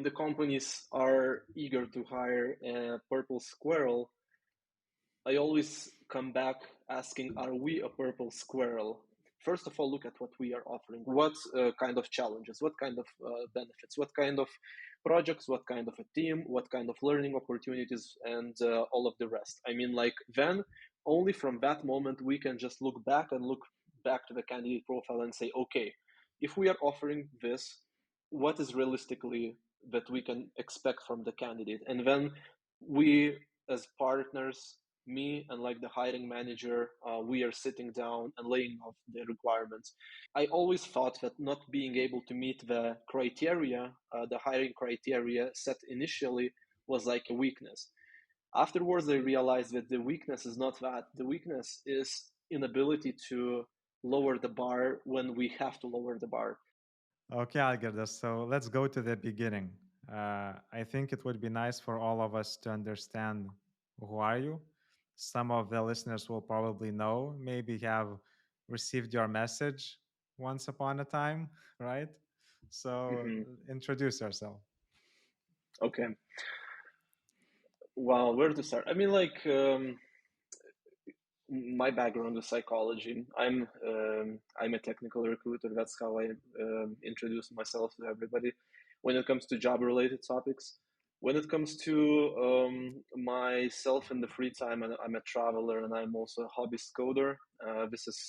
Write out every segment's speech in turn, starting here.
the companies are eager to hire a purple squirrel, I always come back asking, are we a purple squirrel? First of all, look at what we are offering. What kind of challenges, what kind of benefits, what kind of projects, what kind of a team, what kind of learning opportunities, and all of the rest. I mean, like, then only from that moment we can just look back to the candidate profile and say, okay, if we are offering this, what is realistically that we can expect from the candidate? And then we, as partners, me and like the hiring manager, we are sitting down and laying off the requirements. I always thought that not being able to meet the criteria, the hiring criteria set initially, was like a weakness. Afterwards, I realized that the weakness is not that. The weakness is inability to lower the bar when we have to lower the bar. Okay, Algirdas, so let's go to the beginning. I think it would be nice for all of us to understand who are you. Some of the listeners will probably know, maybe have received your message once upon a time, right? So Mm-hmm. introduce yourself. Okay. Well, where to start? I mean, like, my background is psychology. I'm a technical recruiter. That's how I introduce myself to everybody. When it comes to job related topics, when it comes to myself in the free time, I'm a traveler and I'm also a hobbyist coder. This is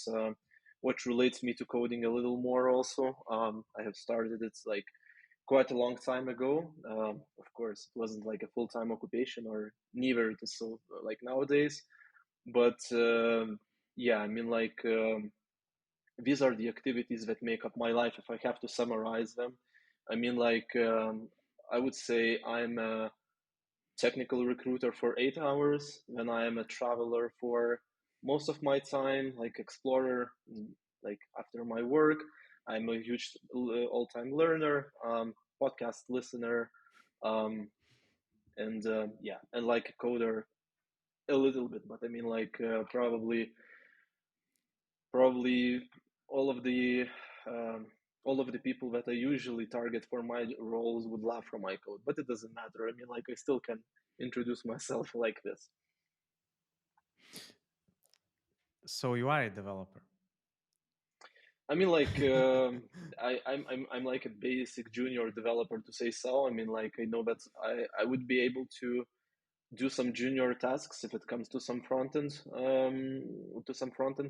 what relates me to coding a little more. Also, I have started it like quite a long time ago. Of course, it wasn't like a full time occupation, or neither it is so like nowadays, but yeah, I mean, like, these are the activities that make up my life if I have to summarize them. I mean, like, I would say I'm a technical recruiter for 8 hours, then I am a traveler for most of my time, like explorer, like after my work. I'm a huge all-time learner, podcast listener, um, and yeah, and like a coder a little bit, but I mean, like, probably all of the um, all of the people that I usually target for my roles would laugh from my code, but it doesn't matter. I mean, like, I still can introduce myself like this. So you are a developer. I mean, like, I'm like a basic junior developer, to say so. I mean, like, I know that I would be able to do some junior tasks if it comes to some front end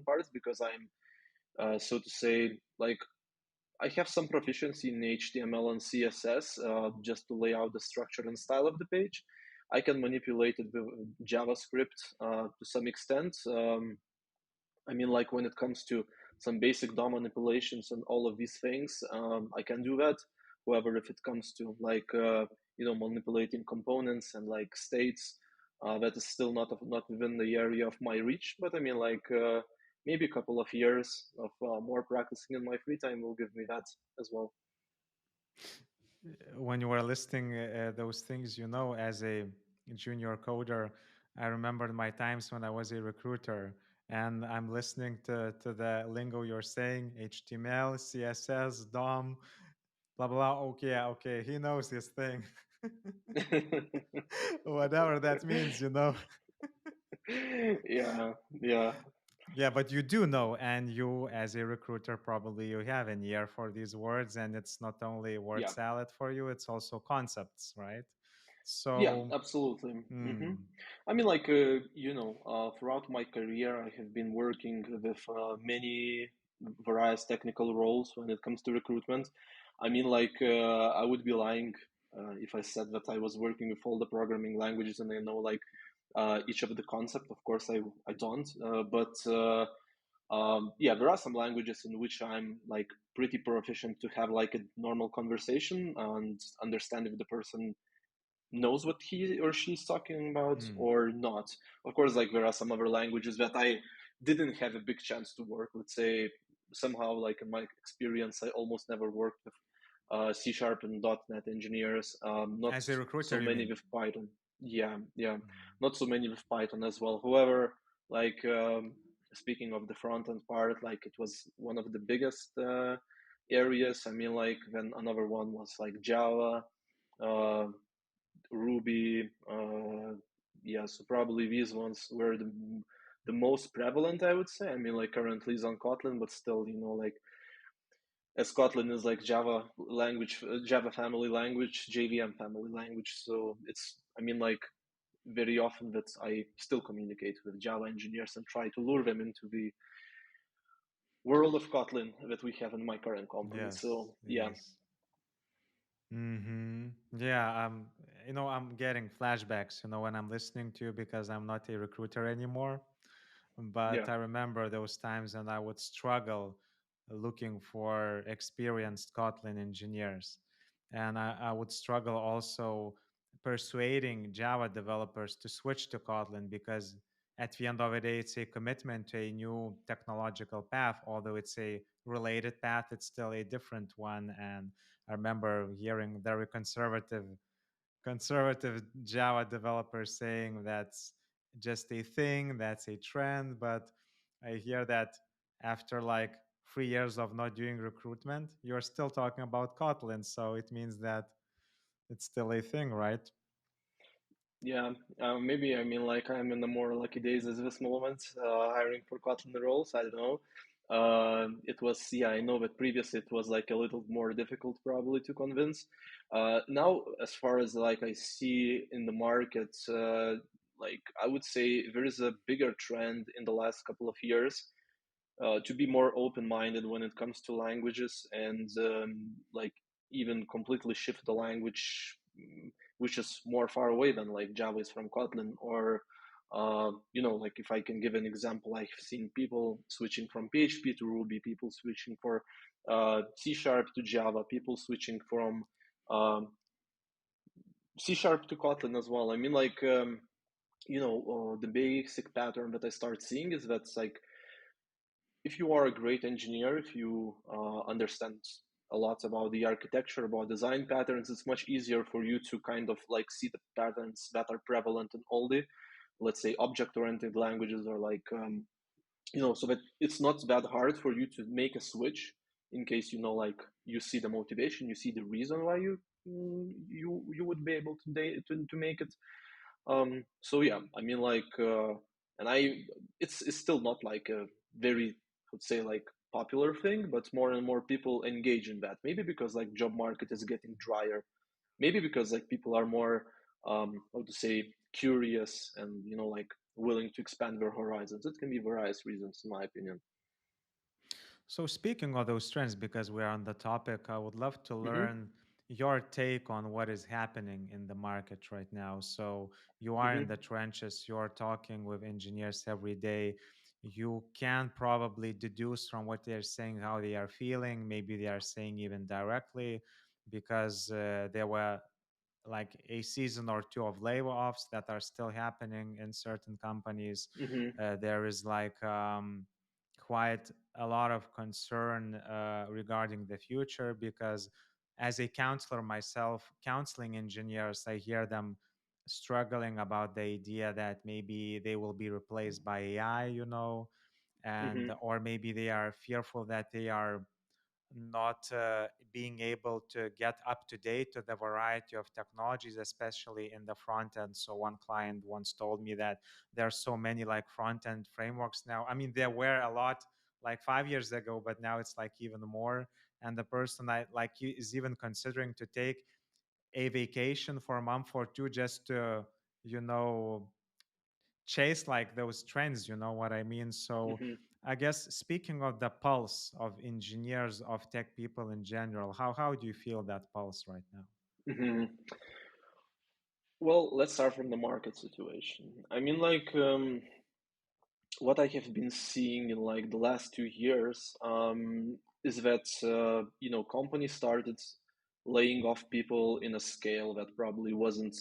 parts, because I'm so to say, like, I have some proficiency in HTML and CSS, just to lay out the structure and style of the page. I can manipulate it with JavaScript to some extent. I mean, like, when it comes to some basic DOM manipulations and all of these things, I can do that. However, if it comes to like manipulating components and like states, that is still not within the area of my reach. But I mean, like, maybe a couple of years of more practicing in my free time will give me that as well. When you were listing those things, as a junior coder, I remembered my times when I was a recruiter, and I'm listening to the lingo you're saying: HTML, CSS, DOM, blah blah. Okay, yeah, okay, he knows his thing. Whatever that means. Yeah, yeah, Yeah, but you do know, and you, as a recruiter, probably you have an ear for these words, and it's not only word yeah. salad for you; it's also concepts, right? Yeah, So, absolutely. hmm, I mean, like, throughout my career, I have been working with many various technical roles when it comes to recruitment. I mean, like, I would be lying if I said that I was working with all the programming languages and I know like each of the concept. Of course, I don't. But yeah, there are some languages in which I'm like pretty proficient to have like a normal conversation and understand if the person knows what he or she's talking about hmm. or not. Of course, like, there are some other languages that I didn't have a big chance to work. Let's say somehow, like, in my experience, I almost never worked with C sharp and .NET engineers. Not As a so recruiter, you many mean? with Python. Yeah, yeah, Mhm. not so many with Python as well. However, like, speaking of the front end part, like, it was one of the biggest areas. I mean, like, then another one was like Java, uh, Ruby. Yeah, so probably these ones were the most prevalent, I would say. I mean, like currently is on Kotlin, but still, like as Kotlin is like Java language, Java family language, JVM family language. So it's, I mean, like very often that I still communicate with Java engineers and try to lure them into the world of Kotlin that we have in my current company. Yes, So yeah, yes. Mm-hmm. Yeah, I'm getting flashbacks, when I'm listening to you because I'm not a recruiter anymore. yeah, But I remember those times when I would struggle looking for experienced Kotlin engineers. And I would struggle also persuading Java developers to switch to Kotlin because at the end of the day, it's a commitment to a new technological path. Although it's a related path, it's still a different one. And I remember hearing very conservative Java developers saying that's just a thing, that's a trend. But I hear that after like 3 years of not doing recruitment, you're still talking about Kotlin. So it means that it's still a thing, right? yeah. Maybe I mean like I'm in the more lucky days at this moment, hiring for Kotlin roles. I don't know. It was, yeah, I know that previously it was like a little more difficult probably to convince. Now, as far as like I see in the market, like I would say there is a bigger trend in the last couple of years to be more open-minded when it comes to languages and like even completely shift the language which is more far away than like Java is from Kotlin or like if I can give an example, I've seen people switching from PHP to Ruby, people switching for C Sharp to Java, people switching from um, C Sharp to Kotlin as well. I mean, like, the basic pattern that I start seeing is that's like if you are a great engineer, if you understand a lot about the architecture, about design patterns, it's much easier for you to kind of like see the patterns that are prevalent in all the, let's say, object-oriented languages or like, so that it's not that hard for you to make a switch in case, like you see the motivation, you see the reason why you would be able to make it. So yeah, I mean, like, and it's still not like a very, I would say, like popular thing, but more and more people engage in that. Maybe because like job market is getting drier. Maybe because like people are more, how to say, curious and like willing to expand their horizons. It can be various reasons, in my opinion. So, speaking of those trends, because we're on the topic, I would love to Mm-hmm. learn your take on what is happening in the market right now. So, you are in Mm-hmm. the trenches, you're talking with engineers every day. You can probably deduce from what they're saying how they are feeling. Maybe they are saying even directly because there were like a season or two of layoffs that are still happening in certain companies. Mm-hmm. There is like quite a lot of concern regarding the future because as a counselor myself, counseling engineers, I hear them struggling about the idea that maybe they will be replaced by AI, and Mm-hmm. or maybe they are fearful that they are not being able to get up to date to the variety of technologies, especially in the front end. So one client once told me that there are so many like front end frameworks now. I mean, there were a lot like 5 years ago, but now it's like even more. And the person I like is even considering to take a vacation for a month or two just to, you know, chase like those trends, you know what I mean? So Mm-hmm. I guess speaking of the pulse of engineers, of tech people in general, how do you feel that pulse right now? Mm-hmm. Well, let's start from the market situation. I mean, like, what I have been seeing in like the last 2 years is that companies started laying off people in a scale that probably wasn't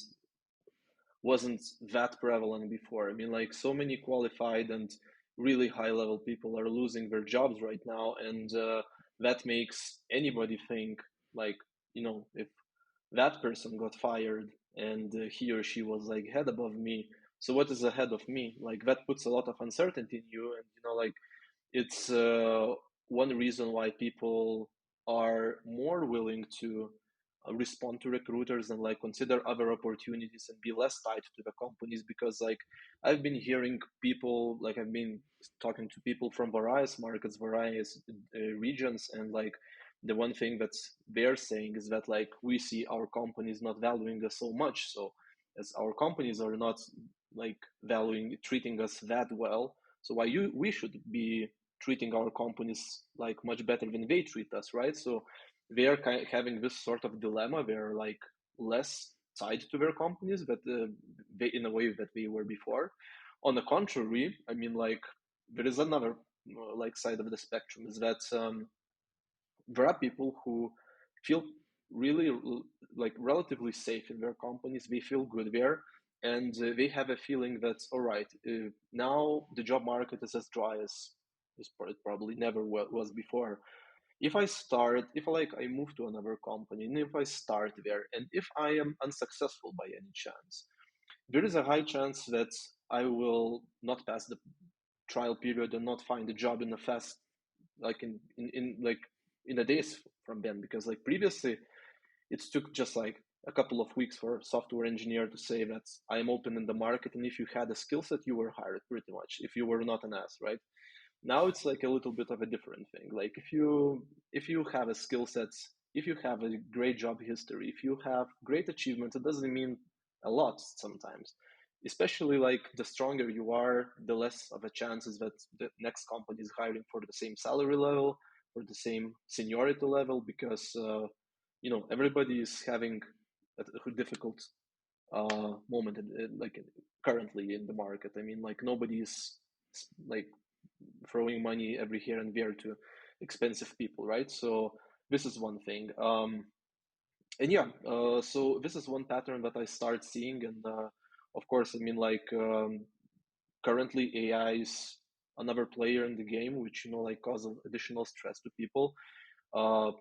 that prevalent before. I mean, like so many qualified and really high level people are losing their jobs right now, and that makes anybody think like if that person got fired and he or she was like head above me, so what is ahead of me? Like that puts a lot of uncertainty in you, and like it's one reason why people are more willing to respond to recruiters and like consider other opportunities and be less tied to the companies, because like I've been hearing people, like I've been talking to people from various markets, various regions, and like the one thing that they're saying is that like we see our companies not valuing us so much. So as our companies are not like valuing, treating us that well, so why we should be treating our companies like much better than they treat us, right? So they are having this sort of dilemma. They're like less tied to their companies, but they, in a way that they were before. On the contrary, I mean, like there is another like side of the spectrum, is that there are people who feel really like relatively safe in their companies. They feel good there, and they have a feeling that all right, now the job market is as dry as it probably never was before. If I start, if like I move to another company, and if I start there, and if I am unsuccessful by any chance, there is a high chance that I will not pass the trial period and not find a job in a fast, like in like in the days from then, because like previously it took just like a couple of weeks for a software engineer to say that I am open in the market, and if you had a skill set you were hired pretty much, if you were not an ass, right? Now it's like a little bit of a different thing. Like if you have a skill set, if you have a great job history, if you have great achievements, it doesn't mean a lot sometimes. Especially like the stronger you are, the less of a chances that the next company is hiring for the same salary level, for the same seniority level, because everybody is having a difficult moment like currently in the market. I mean, like nobody is like throwing money every here and there to expensive people, right? So this is one thing. And yeah, so this is one pattern that I start seeing, and of course, I mean, like currently AI is another player in the game, which like causes additional stress to people. Uh,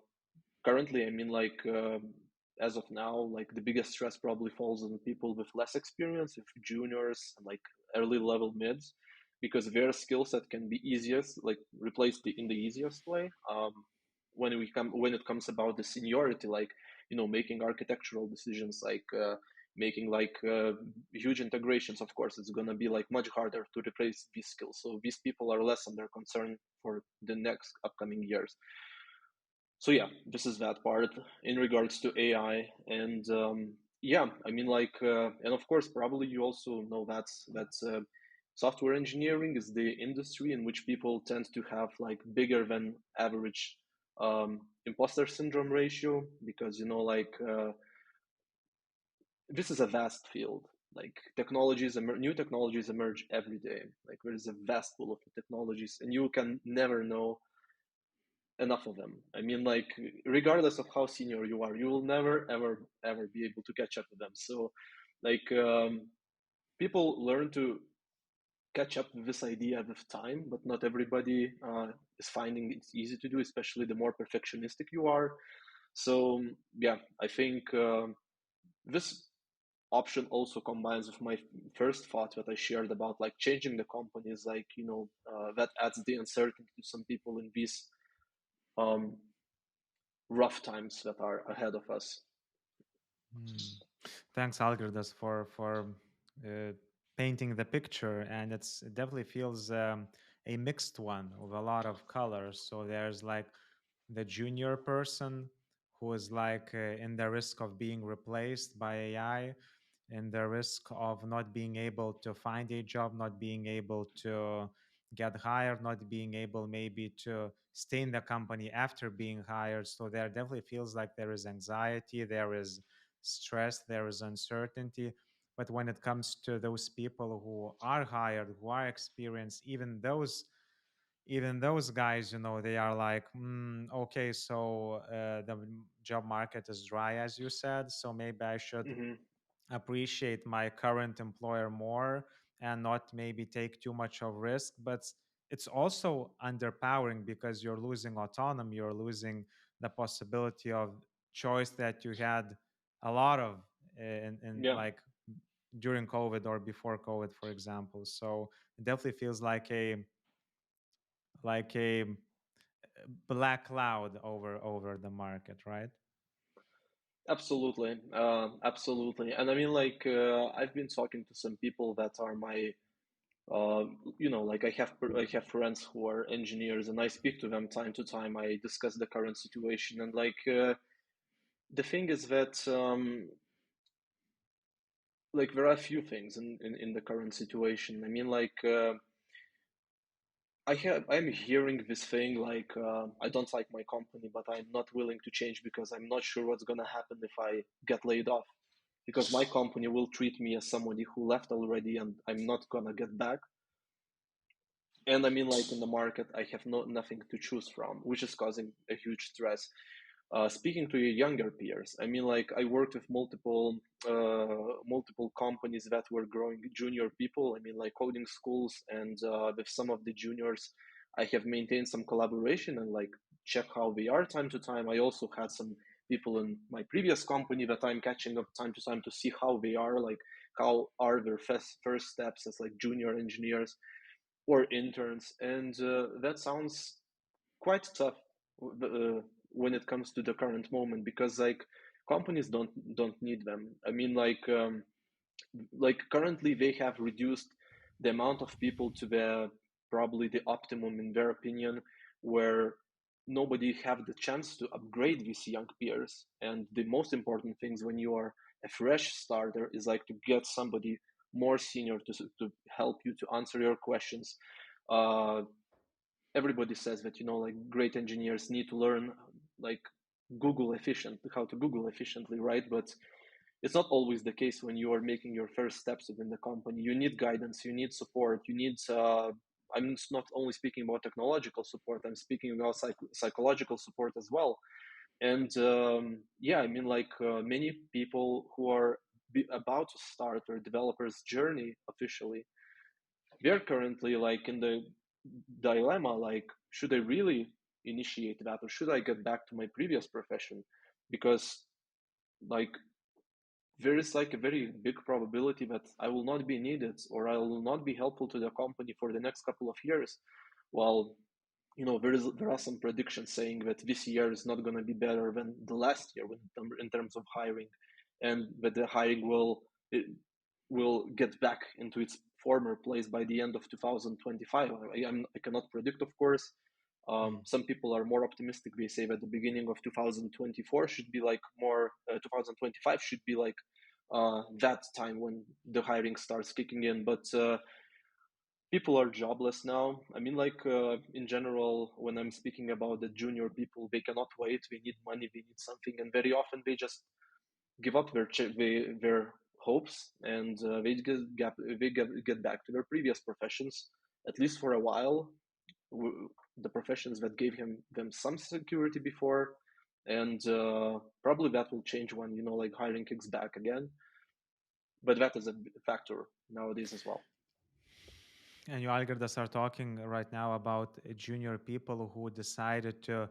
Currently, I mean, like as of now, like the biggest stress probably falls on people with less experience, with juniors and like early level mids, because their skill set can be easiest, like replaced in the easiest way. When it comes about the seniority, like making architectural decisions, like making like huge integrations, of course, it's gonna be like much harder to replace these skills. So these people are less under concern for the next upcoming years. So yeah, this is that part in regards to AI. And yeah, I mean, like and of course probably you also know that software engineering is the industry in which people tend to have like bigger than average imposter syndrome ratio, because like this is a vast field. Like new technologies emerge every day. Like there is a vast pool of technologies, and you can never know enough of them. I mean, like, regardless of how senior you are, you will never, ever, ever be able to catch up with them. So, like, people learn to catch up with this idea with time, but not everybody is finding it easy to do, especially the more perfectionistic you are. So, yeah, I think this option also combines with my first thought that I shared about like changing the companies, like, that adds the uncertainty to some people in these um, rough times that are ahead of us. Hmm. Thanks, Algirdas, for uh, painting the picture, and it definitely feels a mixed one with a lot of colors. So there's like the junior person who is like in the risk of being replaced by AI, in the risk of not being able to find a job, not being able to get hired, not being able maybe to stay in the company after being hired. So there definitely feels like there is anxiety, there is stress, there is uncertainty. But when it comes to those people who are hired, who are experienced, even those guys, they are like, okay, so the job market is dry, as you said, so maybe I should Hmm. appreciate my current employer more and not maybe take too much of risk. But it's also underpowering because you're losing autonomy, you're losing the possibility of choice that you had a lot of in Yeah. like during COVID or before COVID, for example. So it definitely feels like a black cloud over the market, right? Absolutely, absolutely. And I mean, like, I've been talking to some people that are my, like I have friends who are engineers, and I speak to them time to time. I discuss the current situation, and like, the thing is that, like, there are a few things in the current situation. I mean, like, I'm hearing this thing like, I don't like my company, but I'm not willing to change because I'm not sure what's gonna happen if I get laid off. Because my company will treat me as somebody who left already, and I'm not gonna get back. And I mean, like, in the market, I have nothing to choose from, which is causing a huge stress. Speaking to your younger peers, I mean, like, I worked with multiple companies that were growing junior people. I mean, like, coding schools, and with some of the juniors, I have maintained some collaboration and like check how they are time to time. I also had some people in my previous company that I'm catching up time to time to see how they are, like how are their first steps as like junior engineers or interns, and that sounds quite tough when it comes to the current moment, because like companies don't need them. I mean, like currently they have reduced the amount of people to the probably the optimum in their opinion, where nobody have the chance to upgrade these young peers. And the most important things when you are a fresh starter is like to get somebody more senior to help you to answer your questions. uh, Everybody says that, like great engineers need to learn like how to Google efficiently, right? But it's not always the case when you are making your first steps within the company. You need guidance, you need support, you need I'm not only speaking about technological support, I'm speaking about psychological support as well. And yeah, I mean, like, many people who are about to start their developer's journey officially, they're currently like in the dilemma, like, should I really initiate that, or should I get back to my previous profession? Because like there is like a very big probability that I will not be needed, or I will not be helpful to the company for the next couple of years. Well, there are some predictions saying that this year is not going to be better than the last year in terms of hiring, and that the hiring will get back into its former place by the end of 2025. I cannot predict, of course. Mm. Some people are more optimistic. They say that the beginning of 2024 should be like more, 2025 should be like that time when the hiring starts kicking in. But people are jobless now. I mean, like, in general, when I'm speaking about the junior people, they cannot wait. They need money. They need something, and very often they just give up their hopes, and they get back to their previous professions, at least for a while. The professions that gave them some security before, and probably that will change when, like, hiring kicks back again. But that is a factor nowadays as well. And you, Algirdas, are talking right now about junior people who decided to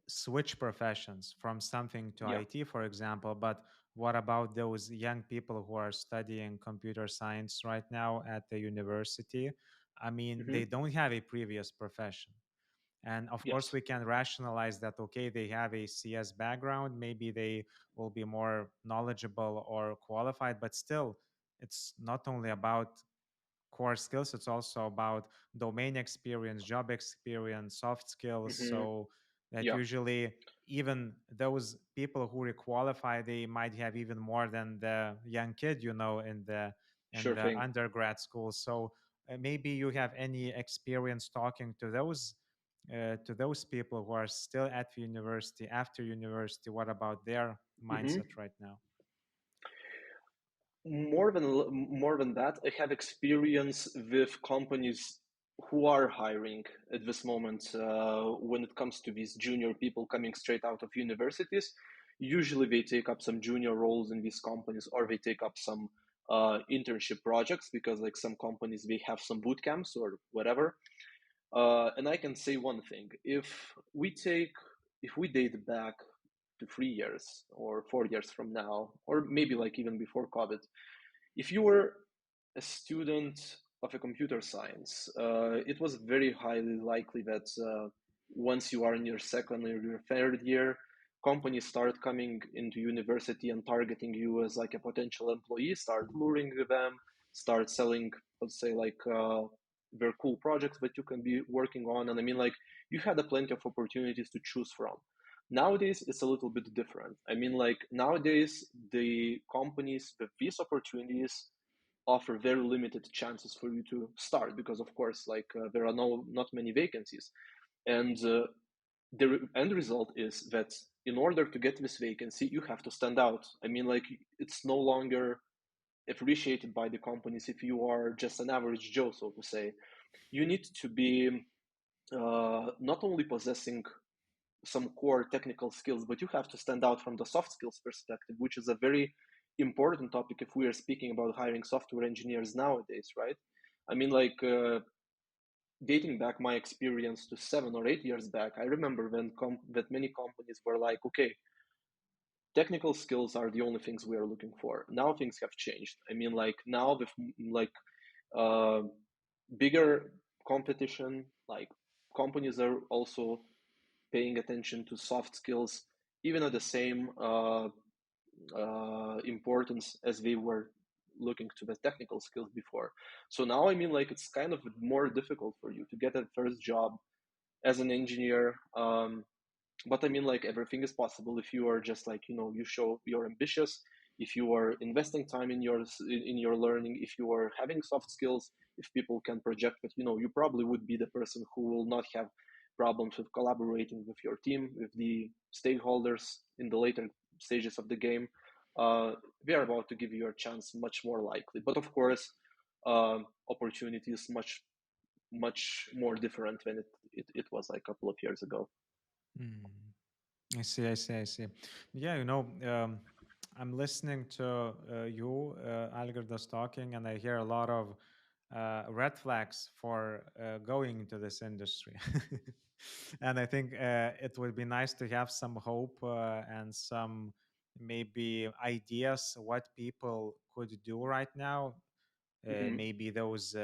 switch professions from something to Yeah. IT, for example. But what about those young people who are studying computer science right now at the university? I mean, Hmm. they don't have a previous profession. And of course, Yes. we can rationalize that, okay, they have a CS background, maybe they will be more knowledgeable or qualified, but still, it's not only about core skills, it's also about domain experience, job experience, soft skills. Hmm. So that Yeah. usually even those people who requalify, they might have even more than the young kid, in Sure the thing. undergrad school. So maybe you have any experience talking to those people who are still at the university after university. What about their Hmm. mindset right now? More than that, I have experience with companies who are hiring at this moment. When it comes to these junior people coming straight out of universities, usually they take up some junior roles in these companies, or they take up some internship projects, because like some companies they have some boot camps or whatever. And I can say one thing: if we date back to 3 years or 4 years from now, or maybe like even before COVID, if you were a student of a computer science, it was very highly likely that once you are in your second or your third year, companies start coming into university and targeting you as like a potential employee, start luring them, start selling, let's say, like very cool projects that you can be working on. And I mean, like, you had a plenty of opportunities to choose from. Nowadays, it's a little bit different. I mean, like, nowadays, the companies with these opportunities offer very limited chances for you to start because, of course, like, there are not many vacancies. And the end result is that in order to get this vacancy, you have to stand out. I mean, like, it's no longer appreciated by the companies if you are just an average Joe, so to say. You need to be not only possessing some core technical skills, but you have to stand out from the soft skills perspective, which is a very important topic if we are speaking about hiring software engineers nowadays, right? I mean, like, dating back my experience to 7 or 8 years back, I remember when that many companies were like, okay, technical skills are the only things we are looking for. Now things have changed. I mean, like, now with like uh, bigger competition, like, companies are also paying attention to soft skills, even at the same importance as they were looking to the technical skills before. So now, I mean, like, it's kind of more difficult for you to get a first job as an engineer. But I mean, like, everything is possible if you are just like, you show you're ambitious, if you are investing time in your learning, if you are having soft skills, if people can project that, you probably would be the person who will not have problems with collaborating with your team, with the stakeholders in the later stages of the game. They are about to give you a chance, much more likely. But of course, opportunity is much more different than it was like a couple of years ago. Mm. I see, I see, I see. Yeah, I'm listening to you, Algirdas, talking, and I hear a lot of red flags for going into this industry. And I think it would be nice to have some hope and some maybe ideas what people could do right now. Hmm. Maybe those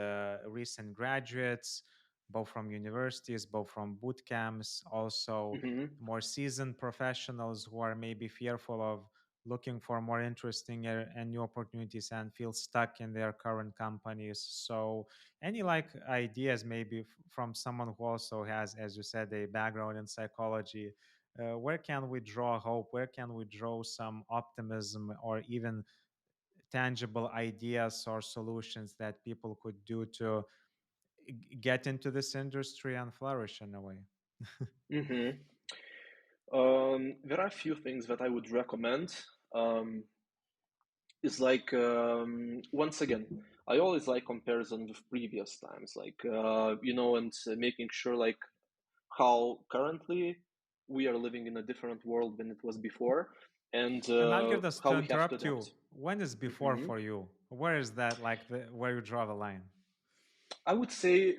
recent graduates, both from universities, both from boot camps, also Hmm. more seasoned professionals who are maybe fearful of looking for more interesting and new opportunities and feel stuck in their current companies. So, any like ideas maybe from someone who also has, as you said, a background in psychology? Where can we draw hope? Where can we draw some optimism or even tangible ideas or solutions that people could do to get into this industry and flourish in a way? Hmm. There are a few things that I would recommend. Um, is like, once again, I always like comparison with previous times, like, and making sure, like, how currently we are living in a different world than it was before, and And Algirdas, how to we have to interrupt you, adapt. when is before Hmm. for you? Where is that like where you draw the line? I would say,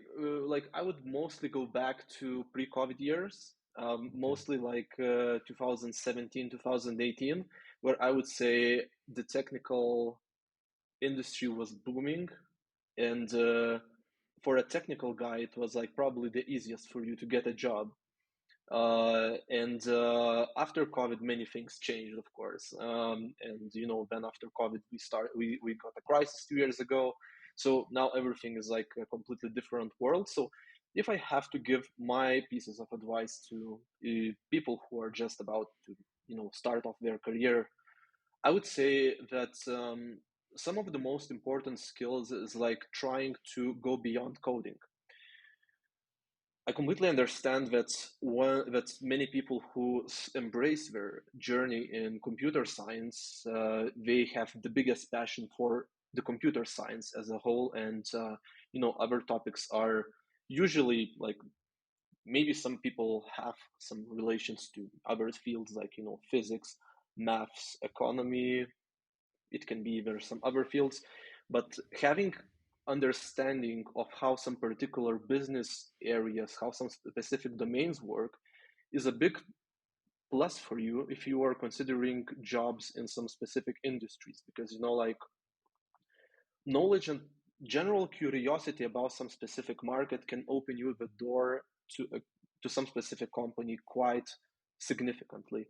like, I would mostly go back to pre-COVID years, Okay. mostly like 2017, 2018, where I would say the technical industry was booming, and for a technical guy, it was like probably the easiest for you to get a job. And after COVID, many things changed, of course. And then after COVID, we got a crisis 2 years ago. So now everything is like a completely different world. So if I have to give my pieces of advice to people who are just about to start off their career, I would say that some of the most important skills is like trying to go beyond coding. I completely understand that many people who embrace their journey in computer science, they have the biggest passion for the computer science as a whole, and other topics are usually like, maybe some people have some relations to other fields like physics, maths, economy. It can be there some other fields, but having understanding of how some particular business areas, how some specific domains work, is a big plus for you if you are considering jobs in some specific industries, because like, knowledge and general curiosity about some specific market can open you the door to some specific company quite significantly.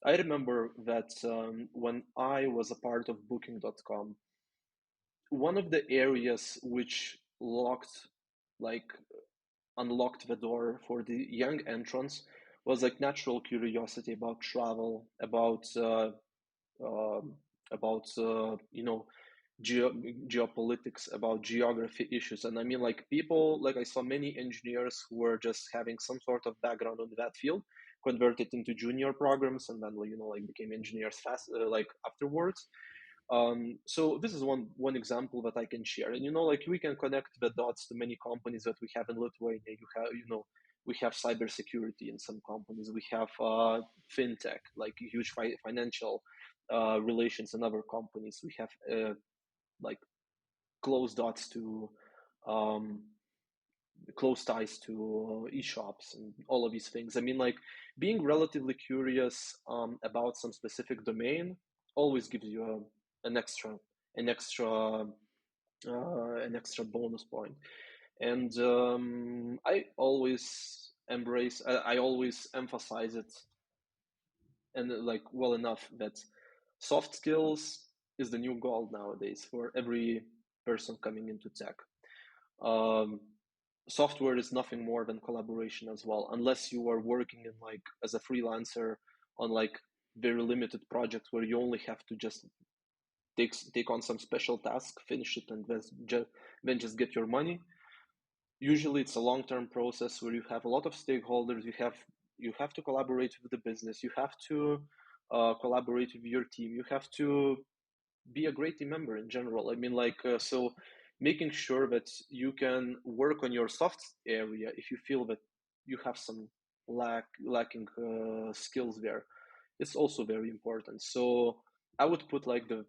I remember that when I was a part of Booking.com, one of the areas which like unlocked the door for the young entrants was like natural curiosity about travel, uh, about geo- geopolitics, about geography issues. And I mean, like people, like I saw many engineers who were just having some sort of background in that field, converted into junior programs, and then like became engineers fast, like afterwards. So this is one example that I can share, and like we can connect the dots to many companies that we have in Lithuania. We have cybersecurity in some companies. We have fintech, like huge financial relations in other companies. We have like close dots to um, close ties to e-shops and all of these things. I mean, like being relatively curious about some specific domain always gives you an extra an extra an extra bonus point. And I always I always emphasize it, and like well enough, that soft skills is the new gold nowadays for every person coming into tech. um, Software is nothing more than collaboration as well, unless you are working in like as a freelancer on like very limited projects where you only have to just take on some special task, finish it, and then just get your money. Usually it's a long-term process where you have a lot of stakeholders. You have to collaborate with the business. You have to collaborate with your team. You have to be a great team member in general. I mean, like, so making sure that you can work on your soft area if you feel that you have some lacking skills there, it's also very important. So I would put like the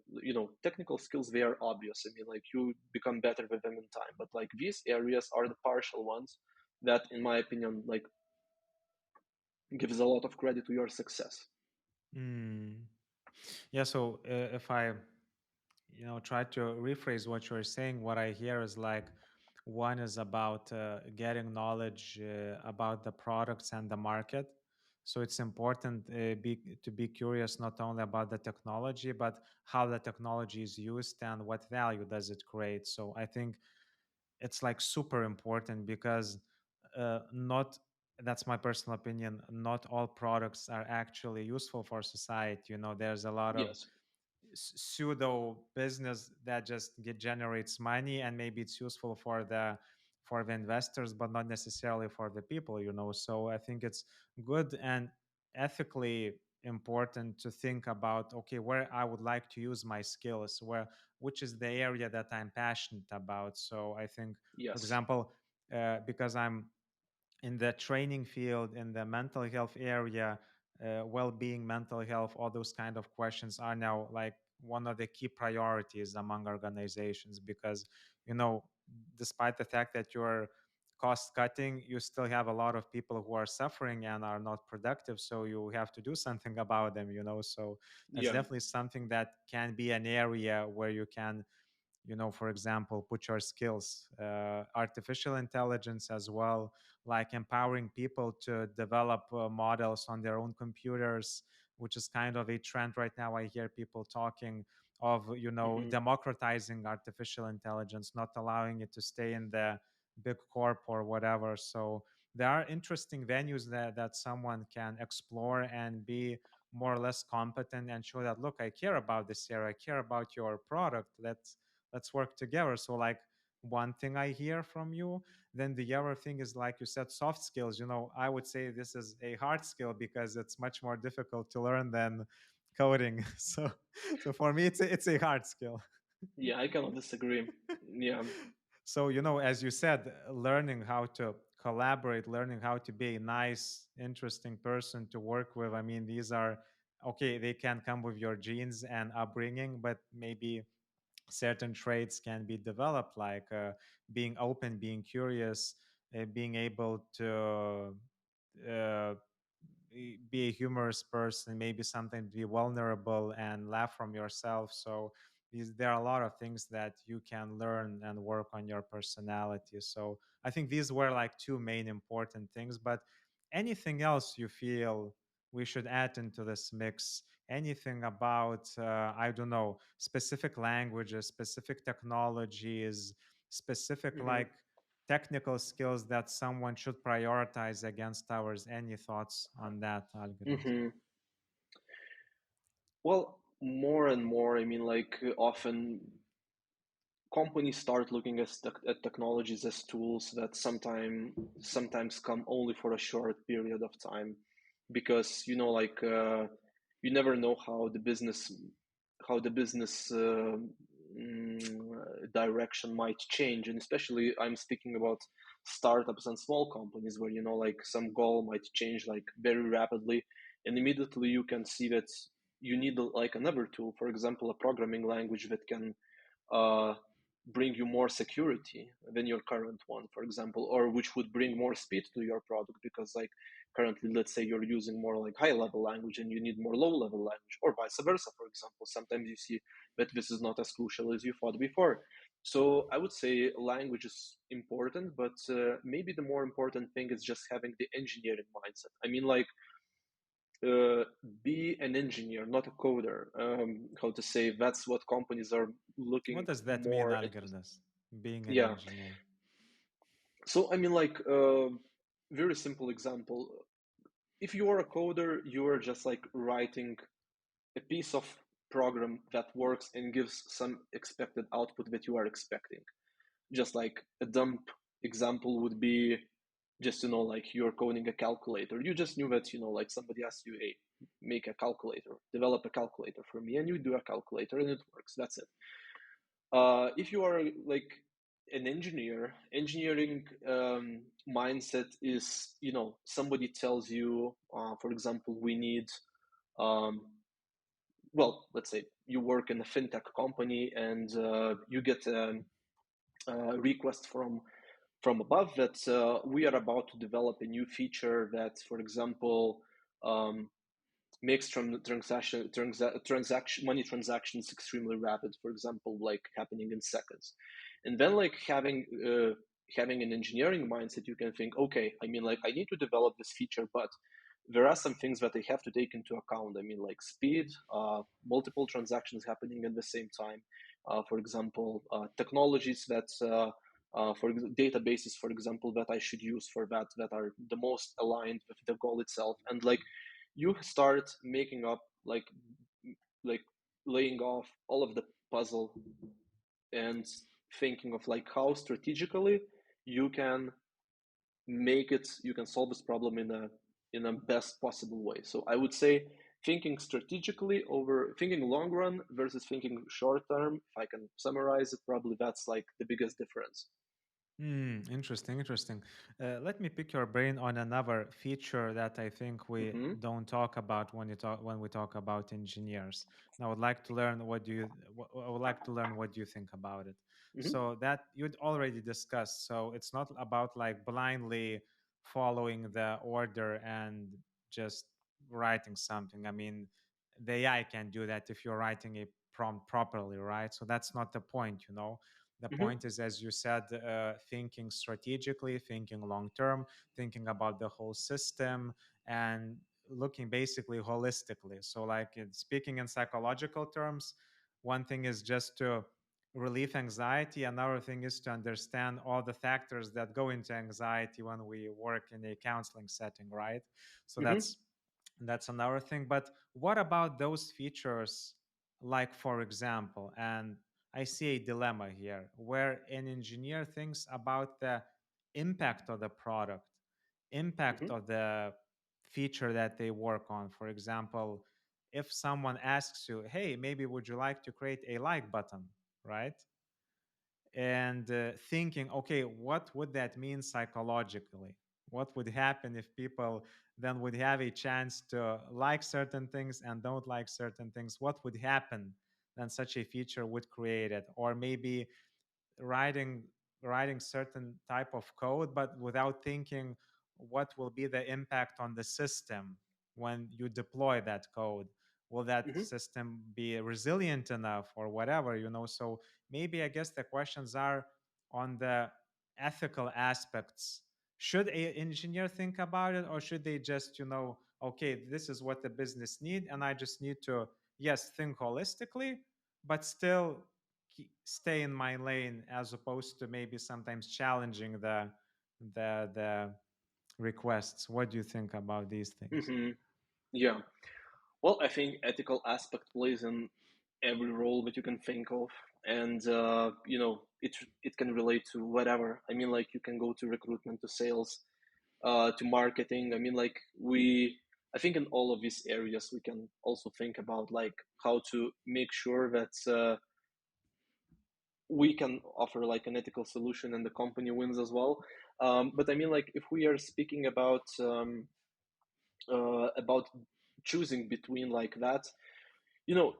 technical skills, they are obvious. I mean, like you become better with them in time, but like these areas are the partial ones that, in my opinion, like gives a lot of credit to your success. Mm. Yeah. So if I try to rephrase what you're saying, what I hear is like one is about getting knowledge about the products and the market. So it's important to be curious not only about the technology but how the technology is used and what value does it create. So I think it's like super important because not that's my personal opinion, not all products are actually useful for society. There's a lot of Yes. pseudo business that just generates money, and maybe it's useful for the investors but not necessarily for the people. So I think it's good and ethically important to think about, okay, where I would like to use my skills, which is the area that I'm passionate about. So I think, for Yes. example, because I'm in the training field, in the mental health area, well-being, mental health, all those kind of questions are now like one of the key priorities among organizations, because you know despite the fact that you're cost cutting, you still have a lot of people who are suffering and are not productive, so you have to do something about them. So that's Yeah. definitely something that can be an area where you can, for example, put your skills. Artificial intelligence as well, like empowering people to develop models on their own computers, which is kind of a trend right now. I hear people talking of Hmm. democratizing artificial intelligence, not allowing it to stay in the big corp or whatever. So there are interesting venues that someone can explore and be more or less competent and show that, look, I care about this area, I care about your product, let's work together. So like one thing I hear from you. Then the other thing is, like you said, soft skills. I would say this is a hard skill because it's much more difficult to learn than coding. So for me it's a hard skill. Yeah, I cannot disagree. Yeah. So as you said, learning how to collaborate, learning how to be a nice, interesting person to work with, I mean, these are okay, they can come with your genes and upbringing, but maybe certain traits can be developed, like being open, being curious, being able to uh, be a humorous person, maybe something to be vulnerable and laugh from yourself. So there are a lot of things that you can learn and work on your personality. So I think these were like two main important things. But anything else you feel we should add into this mix? Anything about, I don't know, specific languages, specific technologies, specific Hmm. like technical skills that someone should prioritize against ours? Any thoughts on that, Algirdas? Hmm. Well, more and more, I mean, like often companies start looking at technologies as tools that sometimes come only for a short period of time, because you never know how the business direction might change. And especially I'm speaking about startups and small companies where like some goal might change like very rapidly, and immediately you can see that you need like another tool, for example a programming language that can uh, bring you more security than your current one, for example, or which would bring more speed to your product, because like currently, let's say you're using more like high level language and you need more low level language, or vice versa. For example, sometimes you see that this is not as crucial as you thought before. So I would say language is important, but maybe the more important thing is just having the engineering mindset. I mean, like uh, be an engineer, not a coder. How to say? That's what companies are What looking does that mean, more into. Algirdas? Being an Yeah. engineer. So I mean, like, very simple example. If you are a coder, you are just like writing a piece of program that works and gives some expected output that you are expecting. Just like a dump example would be just like you're coding a calculator. You just knew that like somebody asked you, hey, make a calculator, develop a calculator for me, and you do a calculator and it works. That's it. If you are like an engineering mindset is somebody tells you, for example, we need um, well, let's say you work in a fintech company and you get a request from above that we are about to develop a new feature that, for example, um, makes transaction money transactions extremely rapid, for example, like happening in seconds. And then like having an engineering mindset, you can think, okay, I mean, like I need to develop this feature, but there are some things that I have to take into account. I mean, like speed, multiple transactions happening at the same time, for example, technologies that for databases, for example, that I should use for that are the most aligned with the goal itself. And like you start making up like laying off all of the puzzle and thinking of like how strategically you can you can solve this problem in a best possible way. So I would say thinking strategically over thinking long run versus thinking short term, if I can summarize it, probably that's like the biggest difference. Interesting, interesting. Let me pick your brain on another feature that I think we Mm-hmm. don't talk about when we talk about engineers. And I would like to learn I would like to learn what you think about it. Mm-hmm. So that you'd already discussed. So it's not about like blindly following the order and just writing something. I mean, the AI can do that if you're writing a prompt properly, right? So that's not the point. The Mm-hmm. point is, as you said, thinking strategically, thinking long term, thinking about the whole system, and looking basically holistically. So, like speaking in psychological terms, one thing is just to relieve anxiety, another thing is to understand all the factors that go into anxiety when we work in a counseling setting, right? So Mm-hmm. that's another thing. But what about those features, like for example, and I see a dilemma here where an engineer thinks about the impact of the product, impact Mm-hmm. of the feature that they work on. For example, if someone asks you, hey, maybe would you like to create a like button, right? And thinking, okay, what would that mean psychologically? What would happen if people then would have a chance to like certain things and don't like certain things? What would happen then such a feature would create it? Or maybe writing writing certain type of code but without thinking what will be the impact on the system when you deploy that code. Will that Mm-hmm. system be resilient enough or whatever? So maybe I guess the questions are on the ethical aspects. Should a engineer think about it, or should they just okay, this is what the business need, and I just need to, yes, think holistically, but still stay in my lane, as opposed to maybe sometimes challenging the requests. What do you think about these things? Hmm. Yeah. Well, I think ethical aspect plays in every role that you can think of, and it can relate to whatever. I mean, like you can go to recruitment, to sales, to marketing. I mean, like I think in all of these areas we can also think about like how to make sure that we can offer like an ethical solution and the company wins as well. But I mean, like if we are speaking about choosing between like that, you know,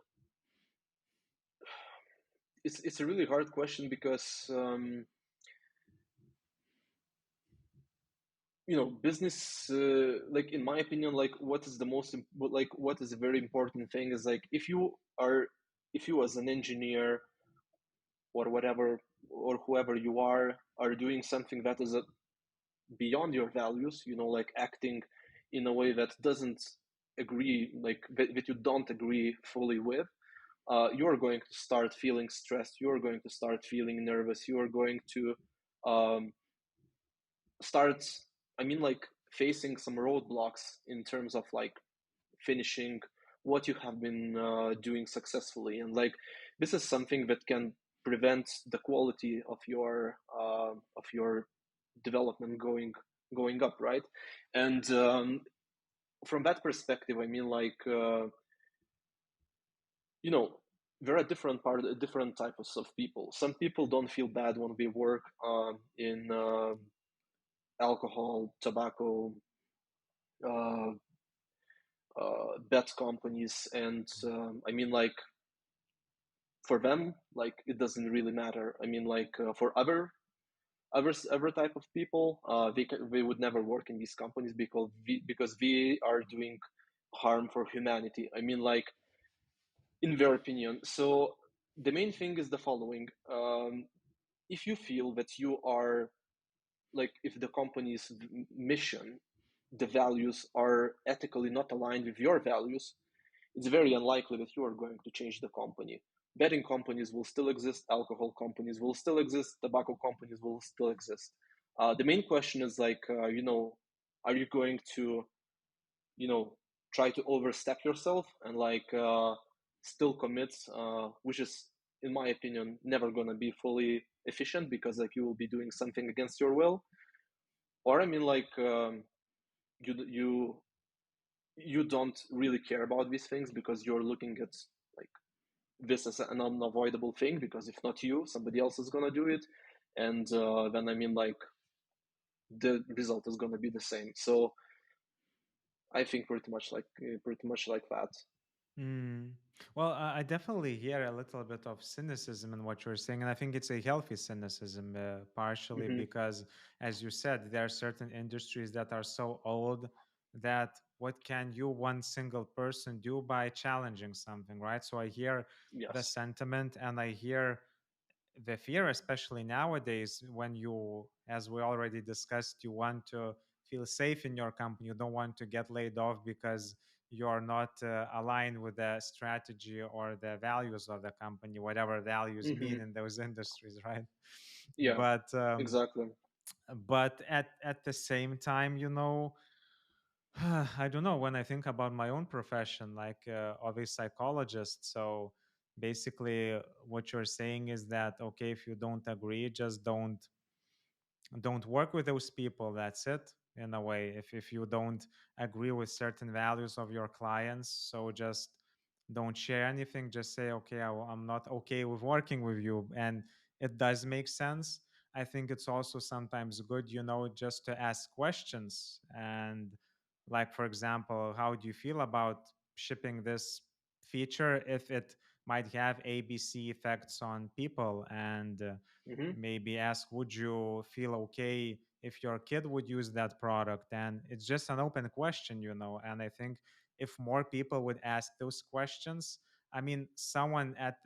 it's a really hard question because business, like in my opinion, like what is a very important thing is like if you as an engineer or whatever or whoever you are doing something that is beyond your values, like acting in a way that doesn't agree, like that you don't agree fully with, you're going to start feeling stressed, you're going to start feeling nervous, you're going to um, start, I mean, like facing some roadblocks in terms of like finishing what you have been doing successfully. And like this is something that can prevent the quality of your development going up, right? And from that perspective, I mean, like you know there are different types of people. Some people don't feel bad when we work in alcohol, tobacco, uh, bet companies, and I mean, like for them, like it doesn't really matter. I mean, like for other type of people, they would never work in these companies because we are doing harm for humanity. I mean, like in their opinion. So the main thing is the following: if you feel that you are like if the company's mission, the values are ethically not aligned with your values, it's very unlikely that you are going to change the company. Betting companies will still exist, alcohol companies will still exist, tobacco companies will still exist. The main question is like, are you going to, you know, try to overstep yourself and like still commit, which is, in my opinion, never going to be fully efficient because like you will be doing something against your will, or I mean, like you you you don't really care about these things because you're looking at like this as an unavoidable thing because if not you, somebody else is gonna do it, and then I mean like the result is gonna be the same. So I think pretty much like that. Mm. Well, I definitely hear a little bit of cynicism in what you're saying, and I think it's a healthy cynicism, partially Hmm. because, as you said, there are certain industries that are so old that what can you, one single person, do by challenging something, right? So I hear the Yes. sentiment, and I hear the fear, especially nowadays, when you, as we already discussed, you want to feel safe in your company. You don't want to get laid off because you're not aligned with the strategy or the values of the company, whatever values Hmm. mean in those industries, right? Yeah. but Exactly. at the same time, I don't know, when I think about my own profession, like of a psychologist. So basically, what you're saying is that, okay, if you don't agree, just don't work with those people. That's it. In a way, if you don't agree with certain values of your clients, so just don't share anything. Just say, okay, I'm not okay with working with you. And it does make sense. I think it's also sometimes good, just to ask questions. And like, for example, how do you feel about shipping this feature if it might have ABC effects on people? And Hmm. maybe ask, would you feel okay if your kid would use that product? And it's just an open question, and I think if more people would ask those questions, I mean, someone at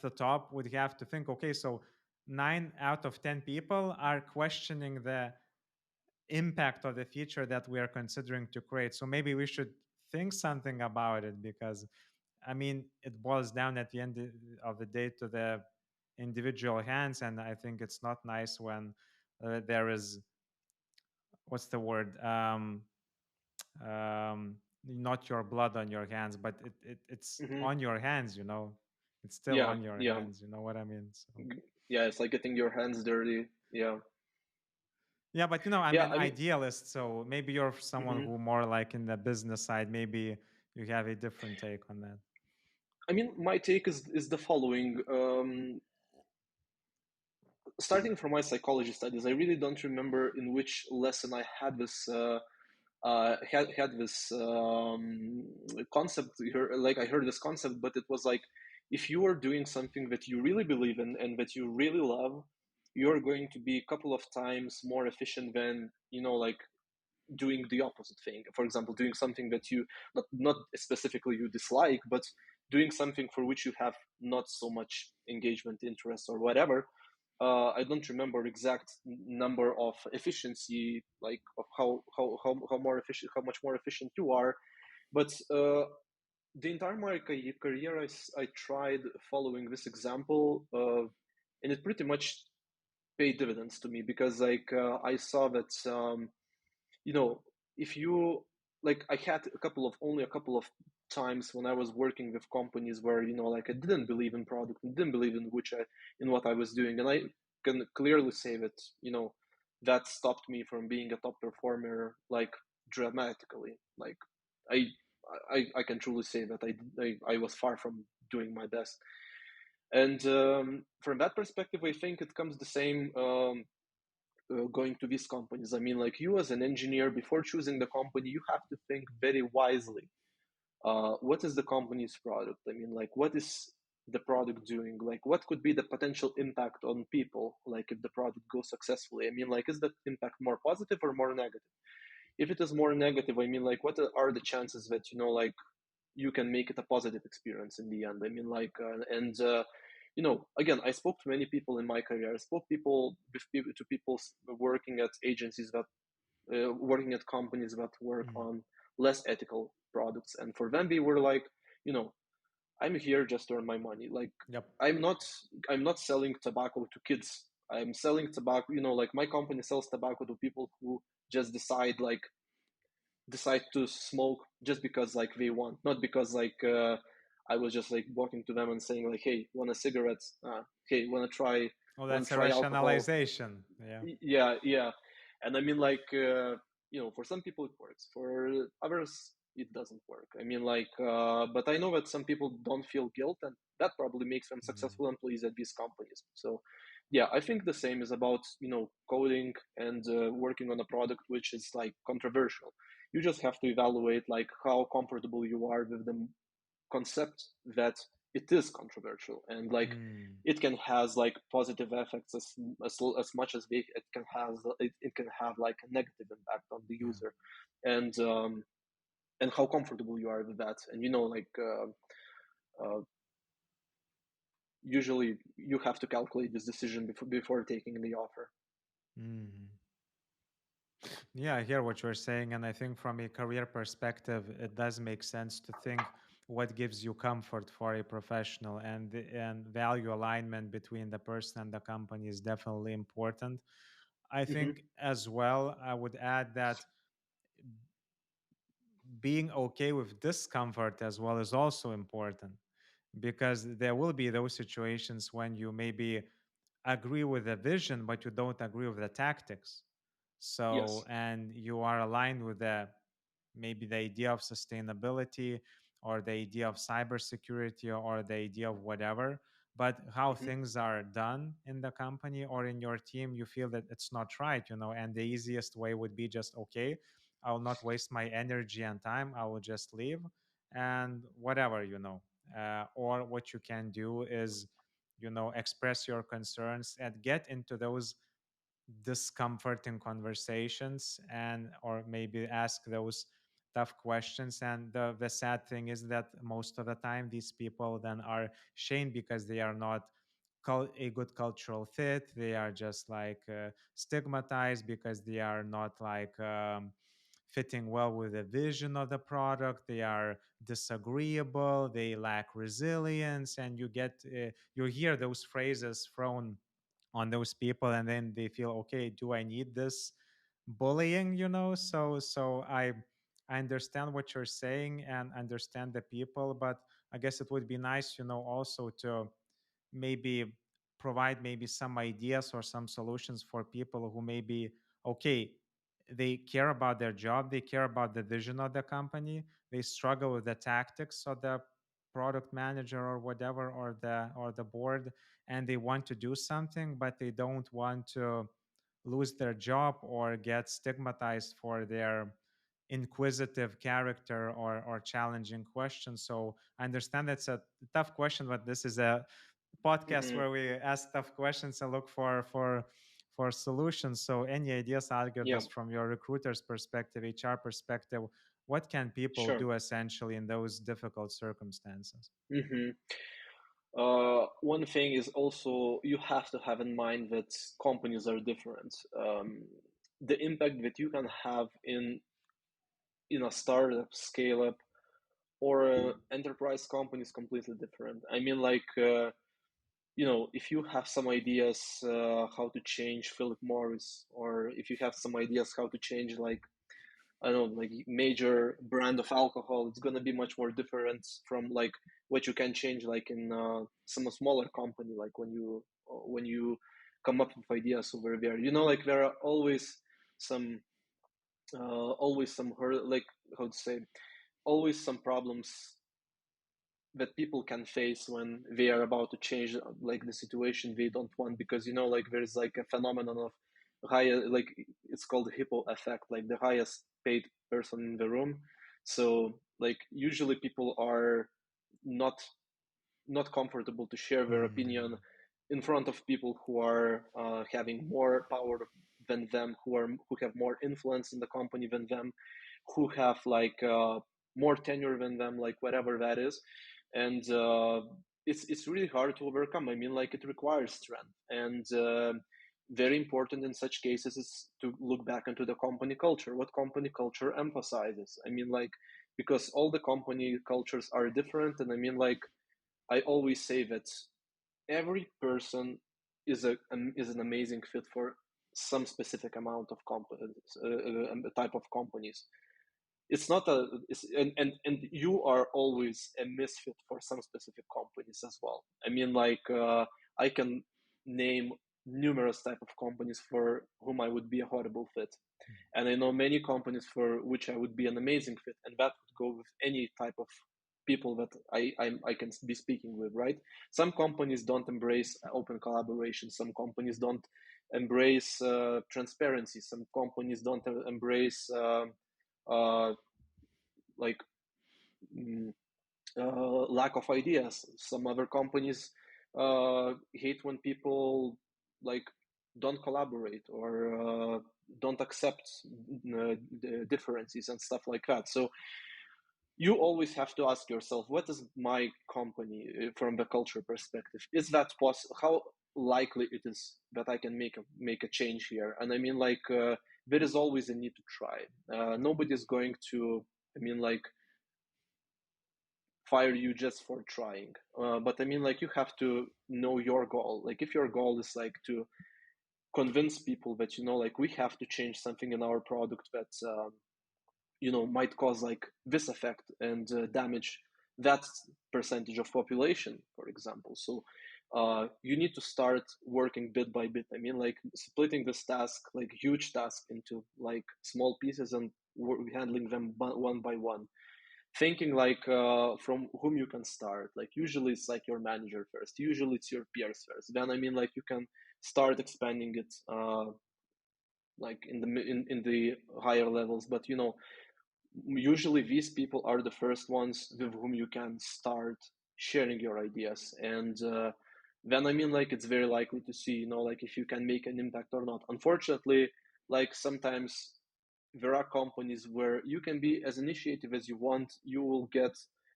the top would have to think, okay, so 9 out of 10 people are questioning impact of the feature that we are considering to create. So maybe we should think something about it, because I mean, it boils down at the end of the day to the individual hands, and I think it's not nice when there is, what's the word, not your blood on your hands, but it's Hmm. on your hands, it's still Yeah, on your yeah, hands, you know what I mean? So yeah. It's like getting your hands dirty. Yeah, yeah, but I'm yeah. an I mean, idealist, so maybe you're someone mhm. who more like in the business side, maybe you have a different take on that. I mean, my take is the following. Starting from my psychology studies, I really don't remember in which lesson I had this had this concept here. Like I heard this concept, but it was like if you are doing something that you really believe in and that you really love, you're going to be a couple of times more efficient than like doing the opposite thing. For example, doing something that you not specifically you dislike, but doing something for which you have not so much engagement, interest, or whatever. I don't remember exact number of efficiency, like of how more efficient, how much more efficient you are, but the entire my career, I tried following this example, and it pretty much paid dividends to me because like I saw that you know, if you like, I had only a couple of times when I was working with companies where like I didn't believe in product and didn't believe in what I was doing, and I can clearly say that that stopped me from being a top performer like dramatically. Like I I can truly say that I was far from doing my best. And from that perspective, I think it comes the same going to these companies. I mean, like you as an engineer, before choosing the company, you have to think very wisely. What is the company's product? I mean, like what is the product doing? Like what could be the potential impact on people? Like if the product goes successfully, I mean, like is that impact more positive or more negative? If it is more negative, I mean, like what are the chances that like you can make it a positive experience in the end? I mean, like and again, I spoke to many people in my career. I spoke to people working at agencies that working at companies that work Mm. on less ethical products, and for them they were like, you know I'm here just to earn my money. Like Yep. i'm not I'm not selling tobacco to kids. I'm selling tobacco, like my company sells tobacco to people who just decide to smoke just because like they want, not because like I was just like walking to them and saying like, hey, want a cigarette? Hey, Oh, want that's to a try alcohol? rationalization. Yeah. Yeah, yeah. And I mean, like for some people it works, for others it doesn't work. I mean, like but I know that some people don't feel guilt, and that probably makes them Mm. successful employees at these companies. So yeah, I think the same is about coding and working on a product which is like controversial. You just have to evaluate like how comfortable you are with the concept that it is controversial, and like Mm. it can has like positive effects as much as it can have like a negative impact on the Yeah. user, and how comfortable you are with that. And like uh, usually you have to calculate this decision before taking the offer. Mm. Yeah, I hear what you're saying, and I think from a career perspective, it does make sense to think what gives you comfort for a professional, and value alignment between the person and the company is definitely important. I Hmm. think as well, I would add that being okay with discomfort as well is also important, because there will be those situations when you maybe agree with the vision but you don't agree with the tactics. So, Yes. and you are aligned with the maybe the idea of sustainability, or the idea of cybersecurity, or the idea of whatever, but how Hmm. things are done in the company or in your team, you feel that it's not right, and the easiest way would be just, okay, I'll not waste my energy and time, I will just leave, and whatever, or what you can do is, express your concerns and get into those discomforting conversations, and or maybe ask those tough questions. And the sad thing is that most of the time these people then are shamed because they are not a good cultural fit. They are just like stigmatized because they are not like fitting well with the vision of the product. They are disagreeable. They lack resilience, and you hear those phrases thrown on those people, and then they feel, okay, do I need this bullying? So I understand what you're saying and understand the people, but I guess it would be nice, also to maybe provide maybe some ideas or some solutions for people who maybe, okay, they care about their job, they care about the vision of the company, they struggle with the tactics of the product manager or whatever, or the board, and they want to do something, but they don't want to lose their job or get stigmatized for their inquisitive character or challenging questions. So I understand it's a tough question, but this is a podcast Hmm. where we ask tough questions and look for solutions. So any ideas, Yeah, Algirdas, from your recruiter's perspective, HR perspective, what can people sure. do essentially in those difficult circumstances? Hmm. One thing is also you have to have in mind that companies are different. The impact that you can have in a startup, scale up, or enterprise company is completely different. I mean, like if you have some ideas how to change Philip Morris, or if you have some ideas how to change, like, I don't know, like major brand of alcohol, it's gonna be much more different from like what you can change like in some smaller company, like when you come up with ideas over there. Like there are some always some like, how to say, always some problems that people can face when they are about to change like the situation they don't want, because like there's like a phenomenon of higher, like it's called the hippo effect, like the highest paid person in the room. So like usually people are not not comfortable to share their opinion Hmm. in front of people who are having more power than them, who have more influence in the company than them, who have like more tenure than them, like whatever that is. And it's really hard to overcome. I mean, like it requires strength, and very important in such cases is to look back into the company culture. What company culture emphasizes? I mean, like, because all the company cultures are different, and I mean, like, I always say that every person is an amazing fit for some specific amount of type of companies. It's not a it's, and you are always a misfit for some specific companies as well. I mean, like I can name numerous type of companies for whom I would be a horrible fit, and I know many companies for which I would be an amazing fit, and that would go with any type of people that I can be speaking with, right? Some companies don't embrace open collaboration. Some companies don't embrace transparency. Some companies don't embrace uh, like mm, lack of ideas. Some other companies hate when people like don't collaborate or don't accept the differences and stuff like that. So you always have to ask yourself, what is my company from the culture perspective? Is that possible? How likely it is that I can make a change here? And I mean, like, there is always a need to try. Nobody's going to, I mean, like, fire you just for trying. But I mean, like, you have to know your goal. Like, if your goal is like to convince people that like we have to change something in our product that might cause like this effect and damage that percentage of population, for example. So you need to start working bit by bit. I mean, like splitting this task, like huge task, into like small pieces and handling them one by one, thinking like from whom you can start. Like usually it's like your manager first, usually it's your peers first, then I mean like you can start expanding it like in the higher levels. But usually these people are the first ones with whom you can start sharing your ideas, and then I mean like it's very likely to see like if you can make an impact or not. Unfortunately, like sometimes there are companies where you can be as initiative as you want, you will get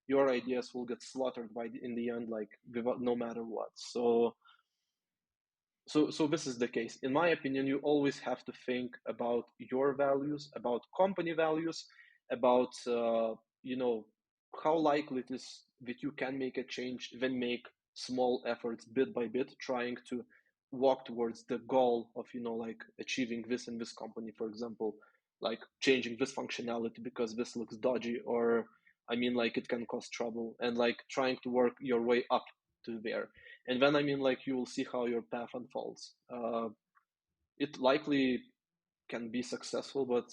your ideas will get slaughtered in the end, like without, no matter what. So so this is the case. In my opinion, you always have to think about your values, about company values, about you know how likely it is that you can make a change, then make small efforts bit by bit, trying to walk towards the goal of like achieving this in this company, for example, like changing this functionality because this looks dodgy, or I mean like it can cause trouble, and like trying to work your way up to there. And then I mean like you will see how your path unfolds. It likely can be successful, but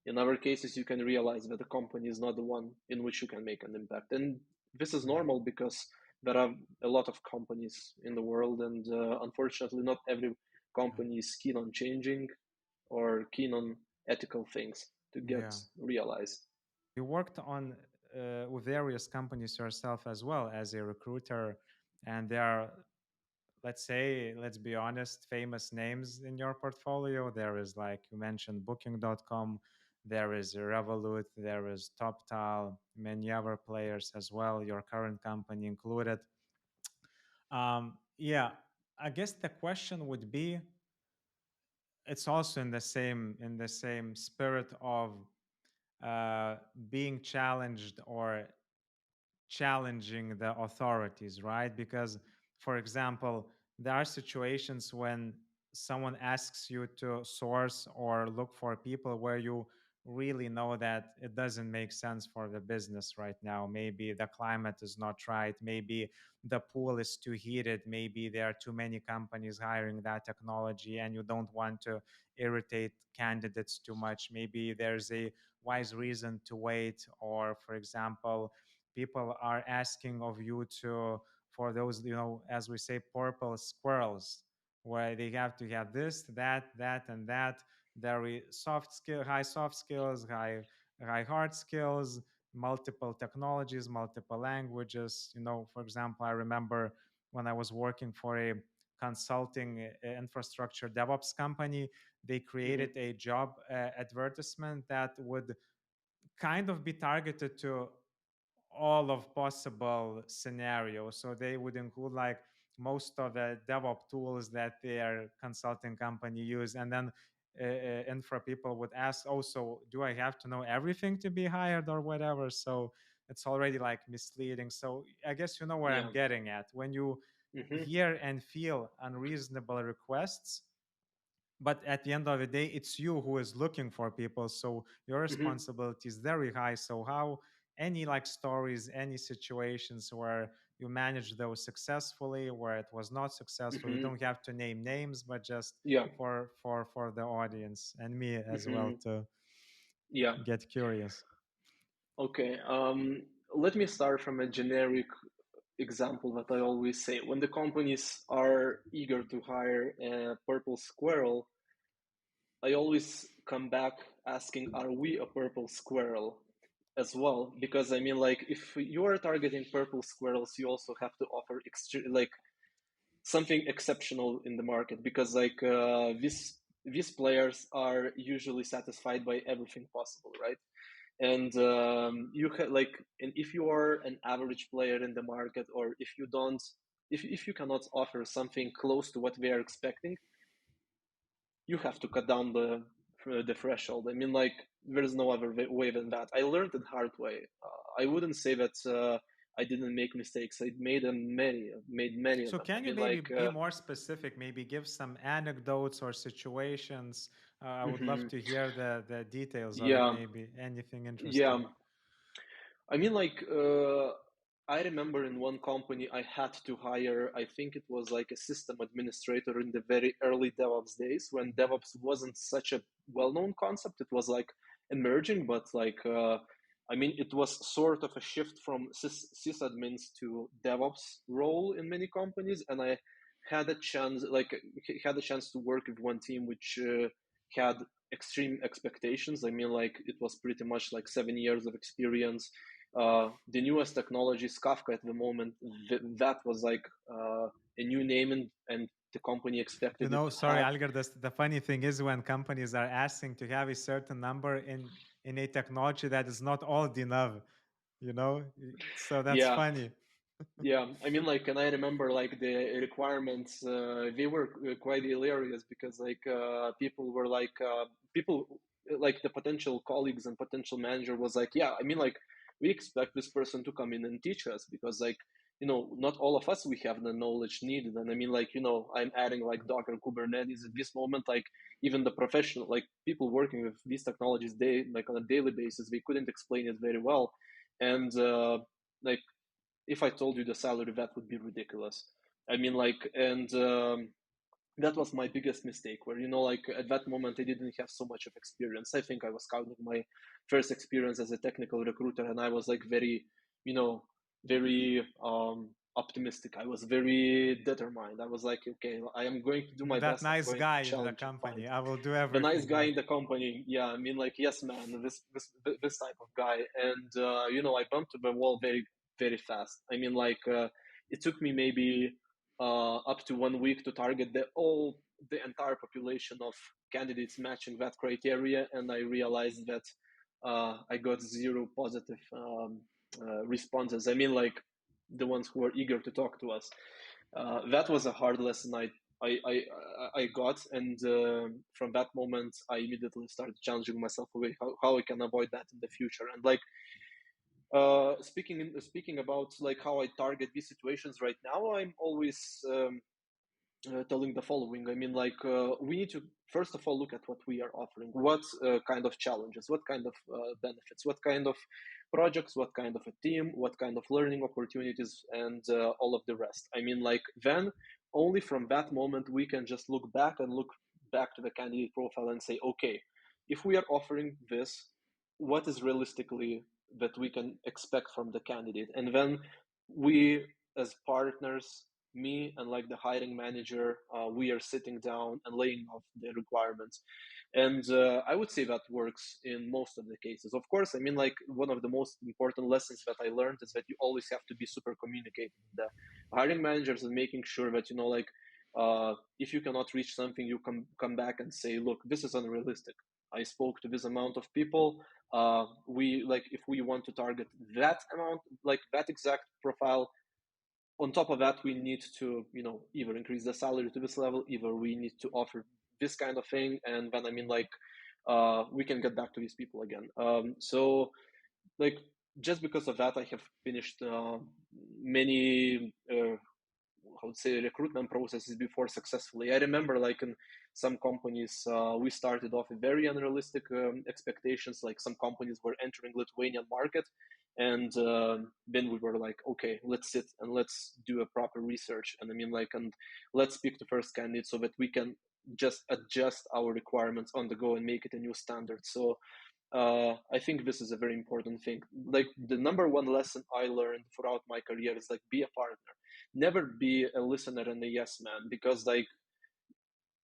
in other cases you can realize that the company is not the one in which you can make an impact. And this is Mhm. normal because there are a lot of companies in the world, and unfortunately not every company is keen on changing or keen on ethical things to get Yeah. realized. You worked on with various companies yourself as well as a recruiter, and there are, let's say, let's be honest, famous names in your portfolio. There is, like you mentioned, Booking.com, there is Revolut, there is Toptal, many other players as well, your current company included. Yeah, I guess the question would be, it's also in the same spirit of uh, being challenged or challenging the authorities, right? Because, for example, there are situations when someone asks you to source or look for people where you really know that it doesn't make sense for the business right now. Maybe the climate is not right. Maybe the pool is too heated. Maybe there are too many companies hiring that technology and you don't want to irritate candidates too much. Maybe there's a wise reason to wait, or, for example, people are asking of you to, for those, as we say, purple squirrels, where they have to have this, that and that, very soft skill, high soft skills, high hard skills, multiple technologies, multiple languages. For example, I remember when I was working for a consulting infrastructure DevOps company, they created Mm-hmm. a job advertisement that would kind of be targeted to all of possible scenarios. So they would include like most of the DevOps tools that their consulting company use, and then infra people would ask, "Oh, so do I have to know everything to be hired or whatever?" So it's already like misleading. So I guess you know where I'm Yeah. getting at. When you Mm-hmm. hear and feel unreasonable requests, but at the end of the day it's you who is looking for people, so your Mm-hmm. responsibility is very high. So how, any like stories, any situations where you managed those successfully, where it was not successful? You Mm-hmm. don't have to name names, but just Yeah. for the audience and me as well Mm-hmm. to Yeah. get curious. Okay. Let me start from a generic example that I always say. When the companies are eager to hire a purple squirrel, I always come back asking, are we a purple squirrel as well? Because I mean, like, if you are targeting purple squirrels, you also have to offer like something exceptional in the market, because like these players are usually satisfied by everything possible, right? And you like, and if you are an average player in the market, or if you don't, if you cannot offer something close to what they are expecting, you have to cut down the threshold. I mean, like, there's no other way than that. I learned it hard way. I wouldn't say that I didn't make mistakes. I made many of So them. I can you mean, maybe like, be more specific, maybe give some anecdotes or situations? I would love mhm. to hear the details of it, Yeah, maybe anything yeah. interesting. I mean, like, I remember in one company I had to hire, I think it was like a system administrator in the very early DevOps days, when DevOps wasn't such a well-known concept. It was like emerging, but like, I mean, it was sort of a shift from sysadmins to DevOps role in many companies. And I had a chance, like, had a chance to work with one team which had extreme expectations. I mean, like, it was pretty much like 7 years of experience, the newest technology is Kafka at the moment. That was like a new name, and the company expected it to Sorry, have. Algirdas, the funny thing is when companies are asking to have a certain number in a technology that is not old enough, so that's Yeah, funny. Yeah, I mean, like, and I remember like the requirements. They were quite hilarious because people were people like the potential colleagues and potential manager was like, yeah, I mean, like we expect this person to come in and teach us because not all of us we have the knowledge needed. And I mean, like I'm adding like Docker Kubernetes at this moment. Like even the professional, like people working with these technologies, they like on a daily basis, they couldn't explain it very well, and like if I told you the salary, that would be ridiculous. I mean, like, and that was my biggest mistake. Where like at that moment, I didn't have so much of experience. I think I was counting my first experience as a technical recruiter, and I was like very, you know, very optimistic. I was very determined. I was like, okay, I am going to do my That best. I'm nice going to guy in the challenge and find company. I will do the nice everything. guy Yeah. in the company. Yeah, I mean, like, yes, man, this type of guy. And I bumped to the wall very fast. I mean, like, it took me maybe up to 1 week to target the entire population of candidates matching that criteria, and I realized that I got zero positive responses. I mean, like the ones who were eager to talk to us. That was a hard lesson I got, and from that moment, I immediately started challenging myself away how I can avoid that in the future. And like speaking about like how I target these situations right now, I'm always telling the following. I mean, like, we need to first of all look at what we are offering, what kind of challenges, what kind of benefits, what kind of projects, what kind of a team, what kind of learning opportunities, and all of the rest. I mean, like, then only from that moment we can just look back to the candidate profile and say, okay, if we are offering this, what is realistically that we can expect from the candidate, and then we as partners, me and like the hiring manager, we are sitting down and laying off the requirements. And I would say that works in most of the cases. Of course, I mean, like one of the most important lessons that I learned is that you always have to be super communicative with the hiring managers and making sure that, like, if you cannot reach something, you come back and say, look, this is unrealistic. I spoke to this amount of people. We like if we want to target that amount, like that exact profile, on top of that we need to either increase the salary to this level, either we need to offer this kind of thing, and then I mean, like, we can get back to these people again. So like just because of that I have finished many I would say recruitment processes before successfully. I remember like in some companies, we started off with very unrealistic expectations. Like some companies were entering Lithuanian market, and then we were like, okay, let's sit and let's do a proper research. And I mean, like, and let's pick the first candidate so that we can just adjust our requirements on the go and make it a new standard. So I think this is a very important thing. Like the number one lesson I learned throughout my career is like be a partner. Never be a listener and a yes man, because like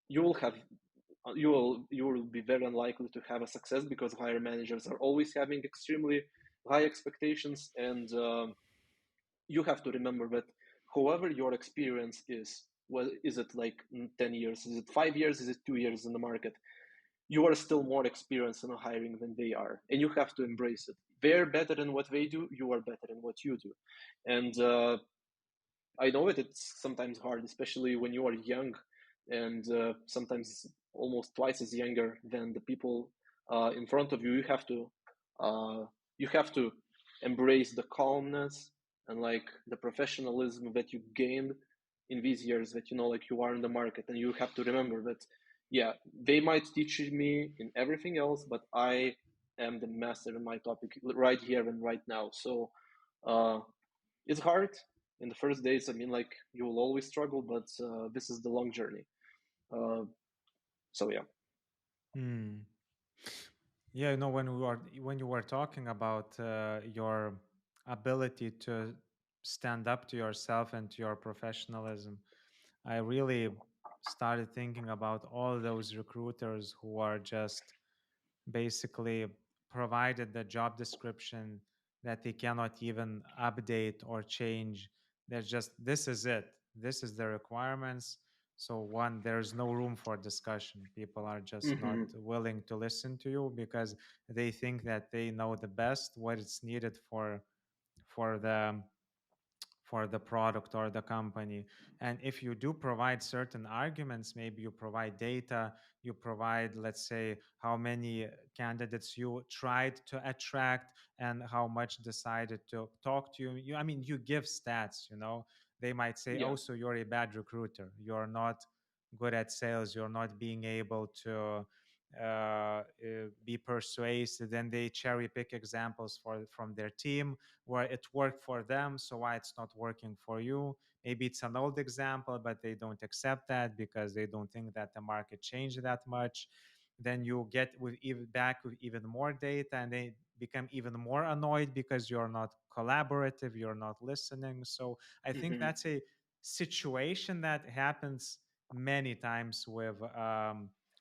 you will have you will be very unlikely to have a success because hire managers are always having extremely high expectations, and you have to remember that however your experience is, well, is it like 10 years, is it 5 years, is it 2 years in the market, you are still more experienced in hiring than they are, and you have to embrace it. They're better in what they do, you are better in what you do. And I know it's sometimes hard, especially when you are young, and sometimes almost twice as younger than the people in front of you. Uh, you have to embrace the calmness and like the professionalism that you gained in these years that like you are in the market, and you have to remember that yeah, they might teach me in everything else, but I am the master in my topic right here and right now. So uh, it's hard in the first days. I mean, like you will always struggle, but this is the long journey. Uh, so yeah. Hmm. Yeah, when you were talking about your ability to stand up to yourself and to your professionalism, I really started thinking about all those recruiters who are just basically provided the job description that they cannot even update or change. They're just, this is it, this is the requirements. So one, there's no room for discussion. People are just not Mm-hmm. willing to listen to you because they think that they know the best what is needed for the for the product or the company. And if you do provide certain arguments, maybe you provide data, you provide, let's say, how many candidates you tried to attract and how much decided to talk to you. I mean, you give stats, they might say, Yeah. oh, so you're a bad recruiter. You're not good at sales. You're not being able to be persuasive. Then they cherry pick examples from their team where it worked for them. So why it's not working for you? Maybe it's an old example, but they don't accept that because they don't think that the market changed that much. Then you get with even back with even more data, and they become even more annoyed because you're not collaborative, you're not listening. So I think Hmm. that's a situation that happens many times with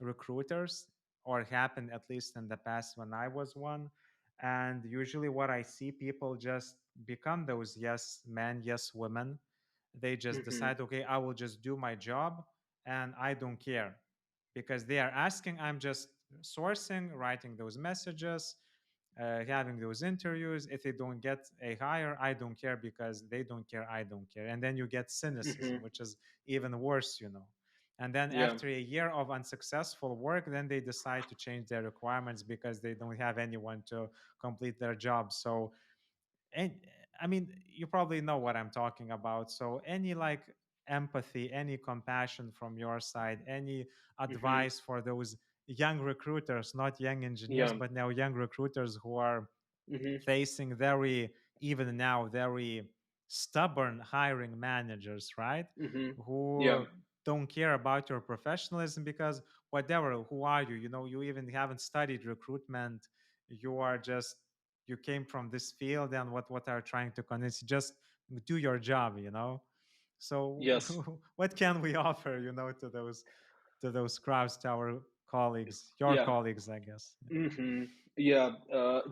recruiters, or happened at least in the past when I was one. And usually, what I see, people just become those yes men, yes women. They just Hmm. decide, okay, I will just do my job and I don't care because they are asking. I'm just sourcing, writing those messages, having those interviews. If they don't get a hire, I don't care because they don't care, I don't care. And then you get cynicism, Hmm. which is even worse. And then Yeah. after a year of unsuccessful work, then they decide to change their requirements because they don't have anyone to complete their job. So, and I mean, you probably know what I'm talking about. So any like empathy, any compassion from your side, any Hmm. advice for those young recruiters, not young engineers, Yeah. but now young recruiters who are Hmm. facing very, even now, very stubborn hiring managers, right? Hmm. Yeah. Who don't care about your professionalism because whatever, who are you? You even haven't studied recruitment. You are just, you came from this field, and what are trying to convince you? Just do your job. So Yes. what can we offer, to those crowds, to our colleagues, your Yeah. colleagues, I guess. Hmm. Yeah.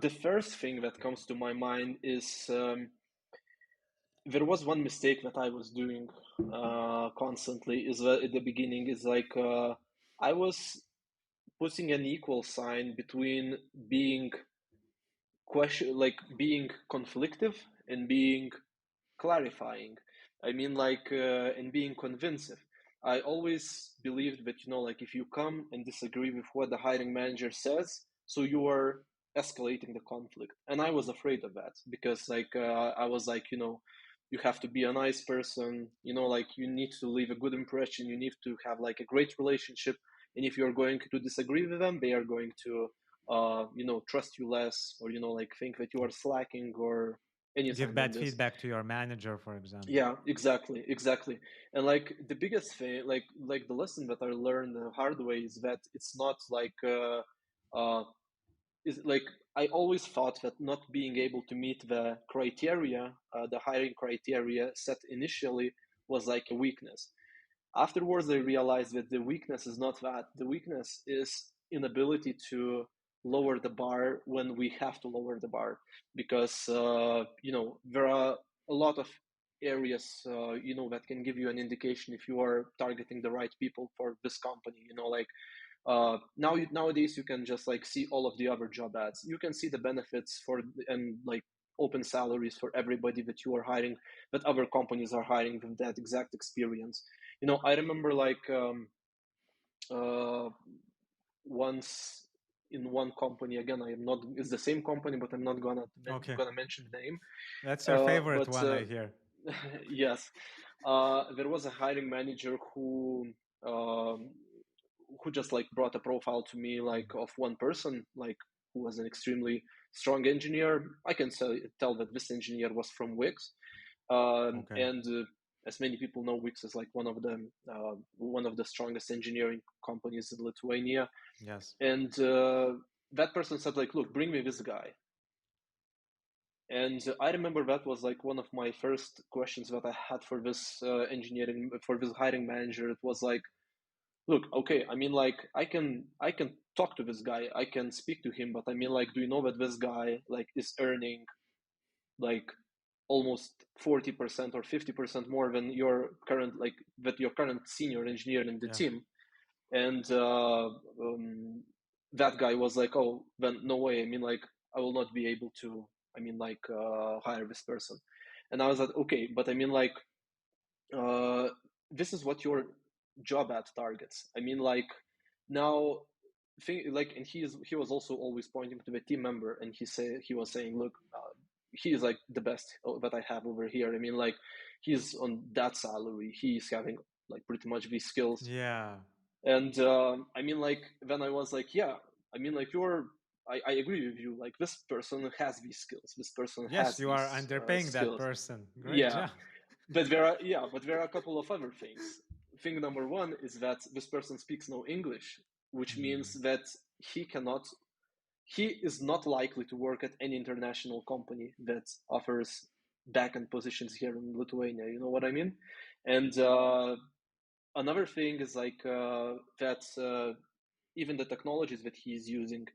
The first thing that comes to my mind is there was one mistake that I was doing constantly. Is that at the beginning is like I was putting an equal sign between being being conflictive and being clarifying. I mean, and being convincing. I always believed that, like if you come and disagree with what the hiring manager says, so you are escalating the conflict. And I was afraid of that because, I was like, you have to be a nice person, like you need to leave a good impression, you need to have like a great relationship. And if you're going to disagree with them, they are going to, trust you less, or, like think that you are slacking or Give anything like bad this. feedback to your manager, for example. Yeah, exactly, exactly. And like the biggest thing, like the lesson that I learned the hard way is that it's not uh is like I always thought that not being able to meet the criteria, the hiring criteria set initially, was like a weakness. Afterwards, I realized that the weakness is not that. The weakness is inability to lower the bar when we have to lower the bar, because there are a lot of areas that can give you an indication if you are targeting the right people for this company. Nowadays you can just like see all of the other job ads. You can see the benefits for and like open salaries for everybody that you are hiring, that other companies are hiring with that exact experience. I remember uh, once in one company, again, I am not, it's the same company, but I'm not Okay. gonna mention the name. That's your favorite But one, I hear. yes, there was a hiring manager um, who just like brought a profile to me, like Mhm. of one person, like who was an extremely strong engineer. I can tell that this engineer was from Wix, Okay. and as many people know, Wix is like one of the strongest engineering companies in Lithuania. Yes. And that person said, like, look, bring me this guy. And I remember that was like one of my first questions that I had for this for this hiring manager. It was like, look, okay, I mean, like, I can talk to this guy, I can speak to him, but I mean, like, do you know that this guy like is earning like almost 40% or 50% more than your current senior engineer in the Yeah. team? And that guy was like, oh, then no way, I mean, like, I will not be able to, I mean, like, hire this person. And I was like, okay, but I mean, like, uh, this is what your job ad targets. I mean, like, now, like, and he was also always pointing to the team member, and he was saying, look, he is like the best that I have over here. I mean, like, he's on that salary, he's having like pretty much these skills. Yeah. And I mean, like, then I was like, yeah, I mean, like, I agree with you. Like, this person has these skills. This person Yes, has you are these underpaying that skills. person. Great Yeah, job. but there are a couple of other things. Thing number one is that this person speaks no English, which means Mm. that he is not likely to work at any international company that offers backend positions here in Lithuania. You know what I mean? And another thing is like that even the technologies that he's using,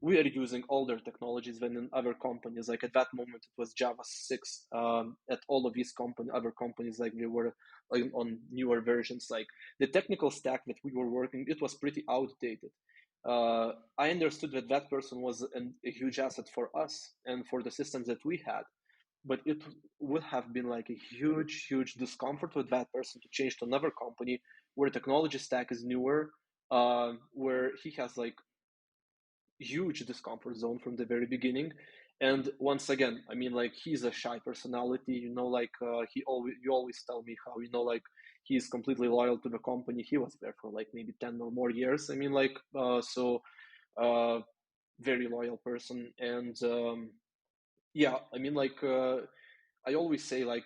we are using older technologies than in other companies. Like at that moment, it was Java 6. At all of these other companies, like they were like on newer versions. Like the technical stack that we were working, it was pretty outdated. I understood that that person was a huge asset for us and for the systems that we had, but it would have been like a huge discomfort with that person to change to another company where technology stack is newer, where he has like huge discomfort zone from the very beginning. And once again, I mean, like, he's a shy personality, you know, like, you always tell me how, you know, like, he's completely loyal to the company. He was there for like maybe 10 or more years. I mean, like, uh very loyal person. And yeah, I mean, like, I always say, like,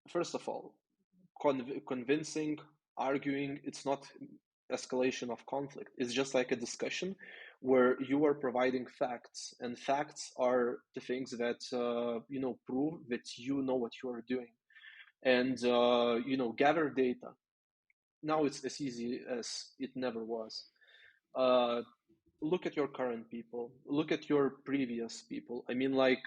first of all, convincing, arguing, it's not escalation of conflict. It's just like a discussion where you are providing facts, and facts are the things that you know, prove that you know what you are doing. And you know, gather data. Now it's as easy as it never was. uh, Look at your current people, look at your previous people. I mean, like,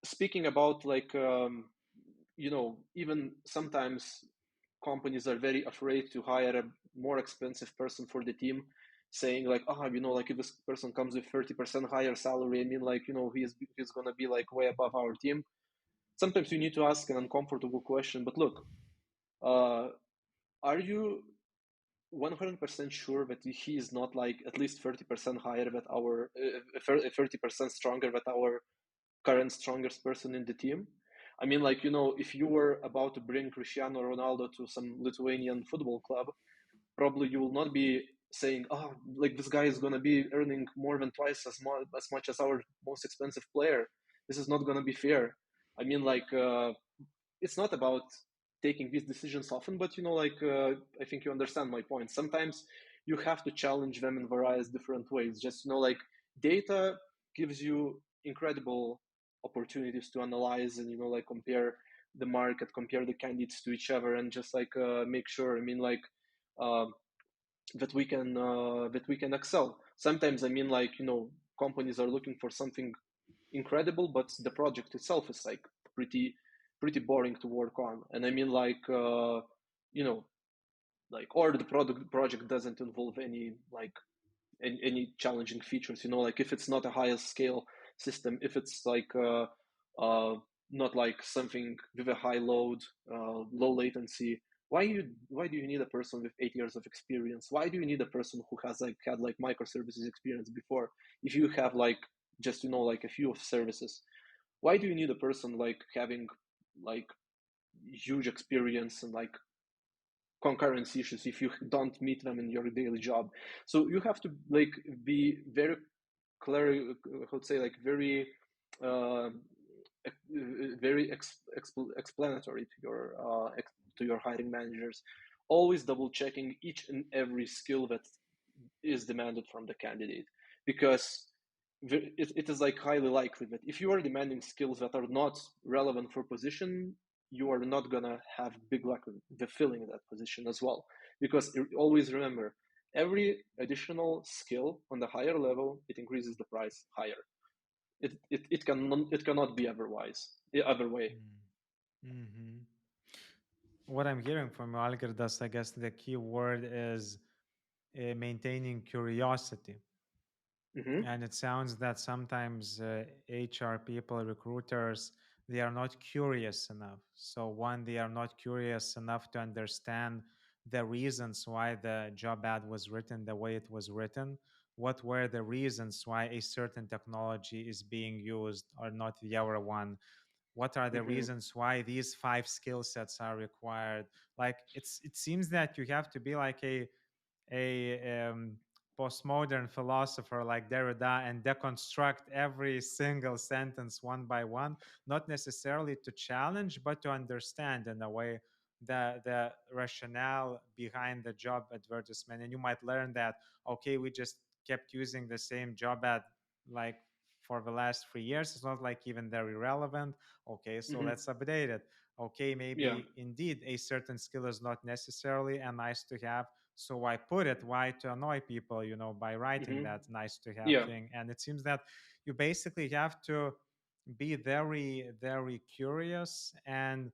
speaking about, like, you know, even sometimes companies are very afraid to hire a more expensive person for the team, saying like, oh, you know, like, if this person comes with 30% higher salary, I mean, like, you know, he's gonna be like way above our team. Sometimes you need to ask an uncomfortable question, but look, uh, are you 100% sure that he is not like at least 30% higher than our 30% stronger than our current strongest person in the team? I mean, like, you know, if you were about to bring Cristiano Ronaldo to some Lithuanian football club, probably you will not be saying, oh, like, this guy is going to be earning more than twice as much as our most expensive player. This is not going to be fair. I mean, like, it's not about taking these decisions often, but, you know, like, I think you understand my point. Sometimes you have to challenge them in various different ways. Just, you know, like, data gives you incredible opportunities to analyze and, you know, like, compare the market, compare the candidates to each other, and just like make sure. I mean, like, uh, that we can excel. Sometimes, I mean, like, you know, companies are looking for something incredible, but the project itself is like pretty pretty boring to work on. And I mean, like, you know, like, or the project doesn't involve any like any challenging features. You know, like, if it's not a higher scale system, if it's like uh, not like something with a high load, low latency. Why do you need a person with 8 years of experience? Why do you need a person who has like had like microservices experience before? If you have like just, you know, like a few of services, why do you need a person like having like huge experience and like concurrency issues if you don't meet them in your daily job? So you have to like be very clear, how to say, like, very uh, very explanatory to your hiring managers, always double checking each and every skill that is demanded from the candidate, because it is like highly likely that if you are demanding skills that are not relevant for position, you are not gonna have big luck with filling that position as well. Because always remember, every additional skill on the higher level, it increases the price higher. It cannot be otherwise, the other way. Mm-hmm. What I'm hearing from you, Algirdas, I guess the key word is maintaining curiosity. Hmm. And it sounds that sometimes HR people, recruiters, they are not curious enough. So, one, they are not curious enough to understand the reasons why the job ad was written the way it was written. What were the reasons why a certain technology is being used or not the other one? What are the Mm-hmm. reasons why these five skill sets are required? Like, it seems that you have to be like a postmodern philosopher like Derrida and deconstruct every single sentence one by one, not necessarily to challenge, but to understand in a way the rationale behind the job advertisement. And you might learn that, okay, we just kept using the same job ad like for the last 3 years. It's not like even very relevant. Okay, so Mm-hmm. let's update it. Okay, Yeah. maybe indeed a certain skill is not necessarily a nice to have, so I put it why to annoy people, by writing Mm-hmm. that nice to have Yeah. thing. And it seems that you basically have to be very, very curious and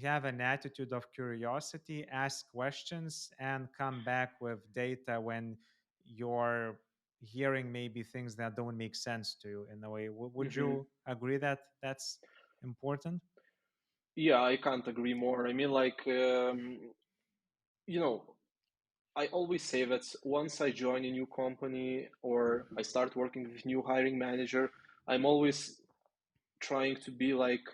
have an attitude of curiosity, ask questions, and come back with data when you're hearing maybe things that don't make sense to you in a way. Would Mm-hmm. you agree that that's important? Yeah, I can't agree more. I mean, like, you know, I always say that once I join a new company or I start working with new hiring manager, I'm always trying to be like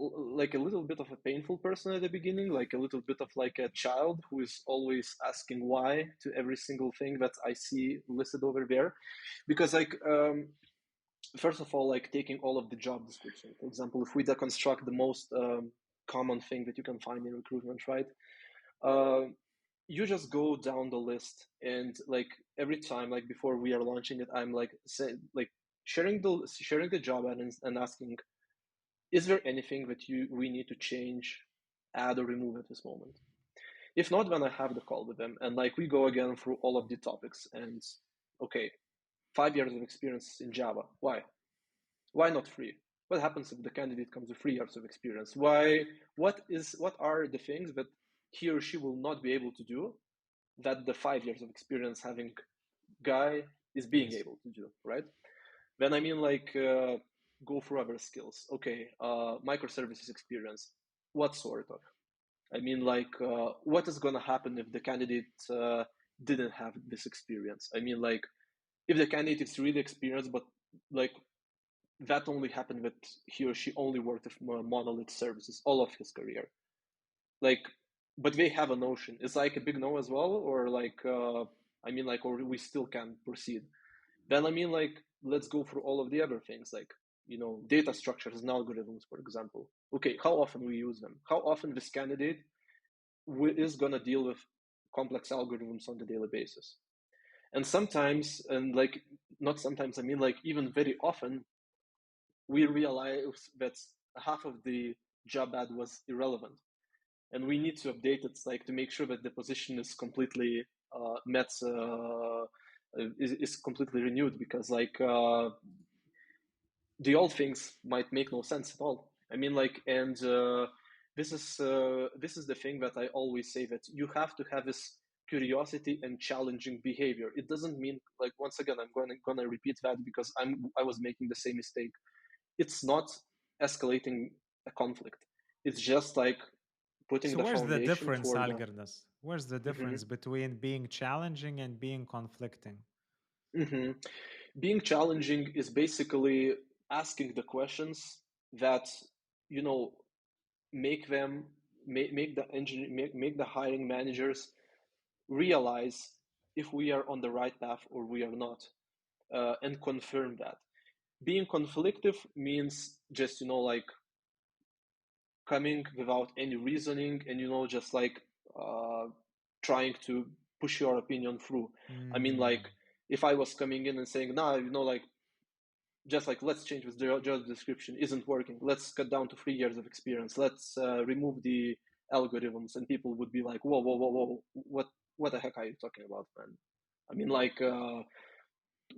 a little bit of a painful person at the beginning, like a little bit of like a child who is always asking why to every single thing that I see listed over there. Because first of all, like taking all of the job description, for example, if we deconstruct the most common thing that you can find in recruitment, right? Uh, you just go down the list and like every time, like before we are launching it, I'm like like sharing the job ad and asking, is there anything that we need to change, add or remove at this moment? If not, then I have the call with them and like we go again through all of the topics and okay, 5 years of experience in Java. Why not three? What happens if the candidate comes with 3 years of experience? Why? What are the things that he or she will not be able to do that the 5 years of experience having guy is being Yes. able to do, right? Then I mean like go through other skills. Okay, microservices experience. What sort of? I mean like what is gonna happen if the candidate didn't have this experience? I mean like if the candidate is really experienced, but like that only happened that he or she only worked with monolith services all of his career. Like, but they have a notion. It's like a big no as well, or like I mean like, or we still can proceed. Then I mean like, let's go through all of the other things like data structures and algorithms, for example. Okay, how often we use them? How often this candidate is gonna deal with complex algorithms on the daily basis? And sometimes, and like not sometimes, I mean like even very often, we realize that half of the job ad was irrelevant and we need to update it like to make sure that the position is completely met is completely renewed because like the old things might make no sense at all. I mean like and this is the thing that I always say, that you have to have this curiosity and challenging behavior. It doesn't mean, like, once again, I'm gonna repeat that because I was making the same mistake. It's not escalating a conflict. It's just like putting So the where's the foundation difference, for the. Algirdas? Where's the Mhm, difference between being challenging and being conflicting? mhm. Being challenging is basically asking the questions that you know make them make the engineer make the hiring managers realize if we are on the right path or we are not, and confirm that. Being conflictive means just like coming without any reasoning and just like uh, trying to push your opinion through. I mean, Mm. like, if I was coming in and saying, nah, like, just like, let's change this job description, isn't working, let's cut down to 3 years of experience, let's remove the algorithms, and people would be like, whoa, whoa, whoa, whoa, what the heck are you talking about, man? I mean, like,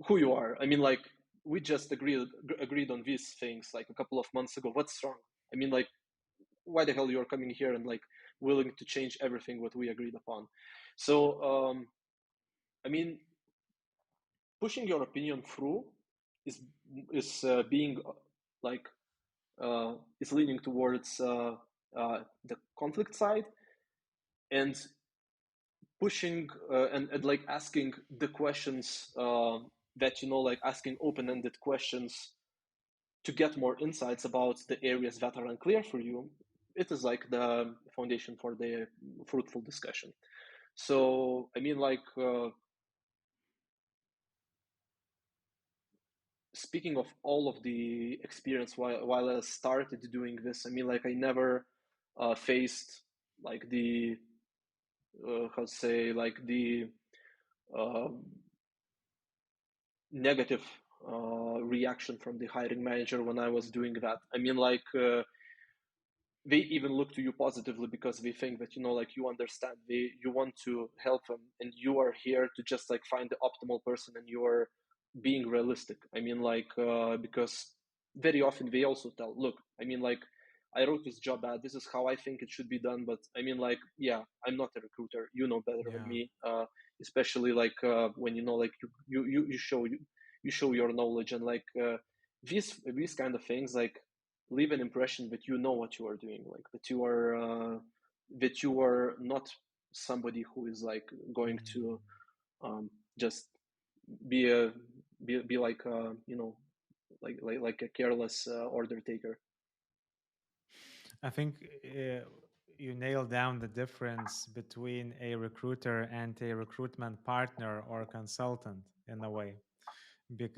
who you are? I mean, like, we just agreed on these things like a couple of months ago. What's wrong? I mean, like, why the hell you're coming here and like willing to change everything what we agreed upon? So I mean, pushing your opinion through is being like is leaning towards the conflict side, and pushing and like asking the questions that like asking open-ended questions to get more insights about the areas that are unclear for you. It is like the foundation for the fruitful discussion. So I mean, like, speaking of all of the experience while I started doing this, I mean, like, I never faced like the how to say, like the uh, negative reaction from the hiring manager when I was doing that. I mean, like, they even look to you positively because they think that like you understand, you want to help them, and you are here to just like find the optimal person, and you are being realistic. I mean, like, because very often they also tell, look, I mean, like, I wrote this job ad, this is how I think it should be done, but I mean, like, yeah, I'm not a recruiter, you know better than Yeah. me, especially like when like you show your knowledge, and like these kind of things like leave an impression that you know what you are doing, like that you are not somebody who is like going to Mm. um, just be a be like like a careless order taker. I think you nailed down the difference between a recruiter and a recruitment partner or consultant in a way.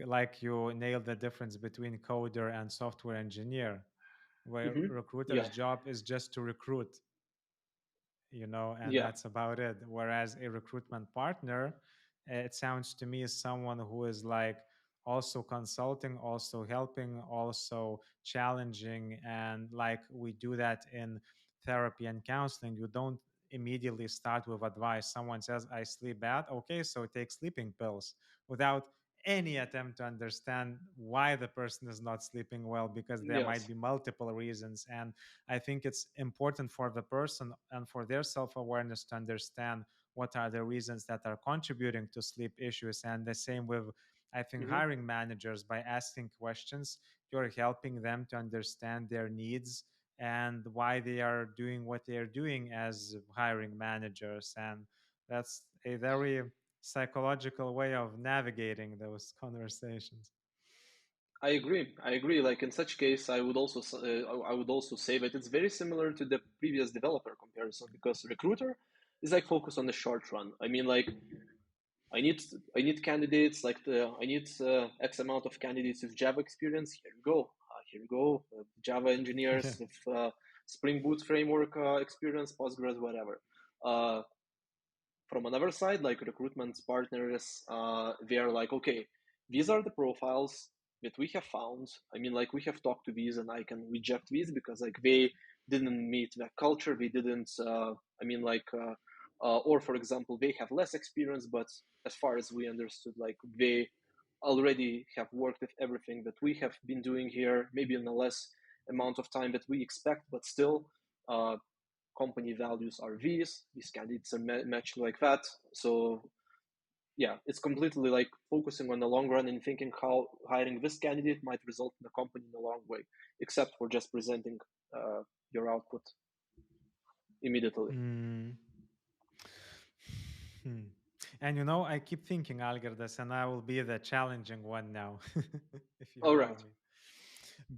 Like you nailed the difference between coder and software engineer, where Yeah, recruiter's job is just to recruit, and yeah. that's about it. Whereas a recruitment partner, it sounds to me, is someone who is like also consulting, also helping, also challenging. And like we do that in therapy and counseling, you don't immediately start with advice. Someone says, I sleep bad. Okay, so take sleeping pills, without any attempt to understand why the person is not sleeping well, because there might Yes. be multiple reasons. And I think it's important for the person and for their self awareness to understand what are the reasons that are contributing to sleep issues. And the same with, I think, Hmm. hiring managers. By asking questions, you're helping them to understand their needs and why they are doing what they are doing as hiring managers. And that's a very psychological way of navigating those conversations. I agree. Like in such case, I would also say that it's very similar to the previous developer comparison, because recruiter is like focused on the short run. I mean, like, I need I need candidates, like I need X amount of candidates with Java experience. Here you go, Java Yeah. engineers with Spring Boot framework experience, Postgres, whatever. Uh, from another side, like recruitment partners, they are like, okay, these are the profiles that we have found. I mean, like, we have talked to these, and I can reject these because like they didn't meet that culture. They didn't. I mean, like, or for example, they have less experience, but as far as we understood, like they already have worked with everything that we have been doing here, maybe in a less amount of time that we expect, but still, company values are these candidates are matching like that. So yeah, it's completely like focusing on the long run and thinking how hiring this candidate might result in the company in a long way, except for just presenting uh, your output immediately. Mm. Hmm. And I keep thinking, Algirdas, and I will be the challenging one now, if you All allow right. me,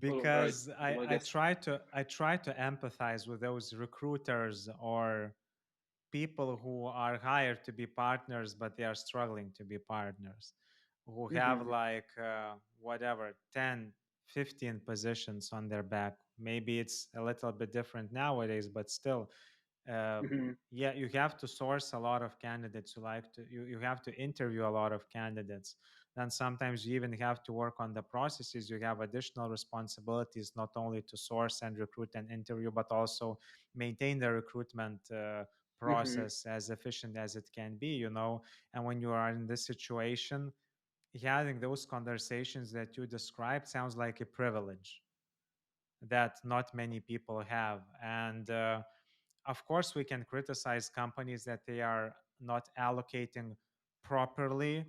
All right, because be I, my I guest. try to I try to empathize with those recruiters or people who are hired to be partners, but they are struggling to be partners, who have Mm-hmm. like whatever 10, 15 positions on their back. Maybe it's a little bit different nowadays, but still, uh, Mm-hmm. yeah, you have to source a lot of candidates. You have to interview a lot of candidates. Then sometimes you even have to work on the processes. You have additional responsibilities, not only to source and recruit and interview, but also maintain the recruitment Mm-hmm. process as efficient as it can be. And when you are in this situation, having those conversations that you described sounds like a privilege that not many people have. And of course, we can criticize companies that they are not allocating properly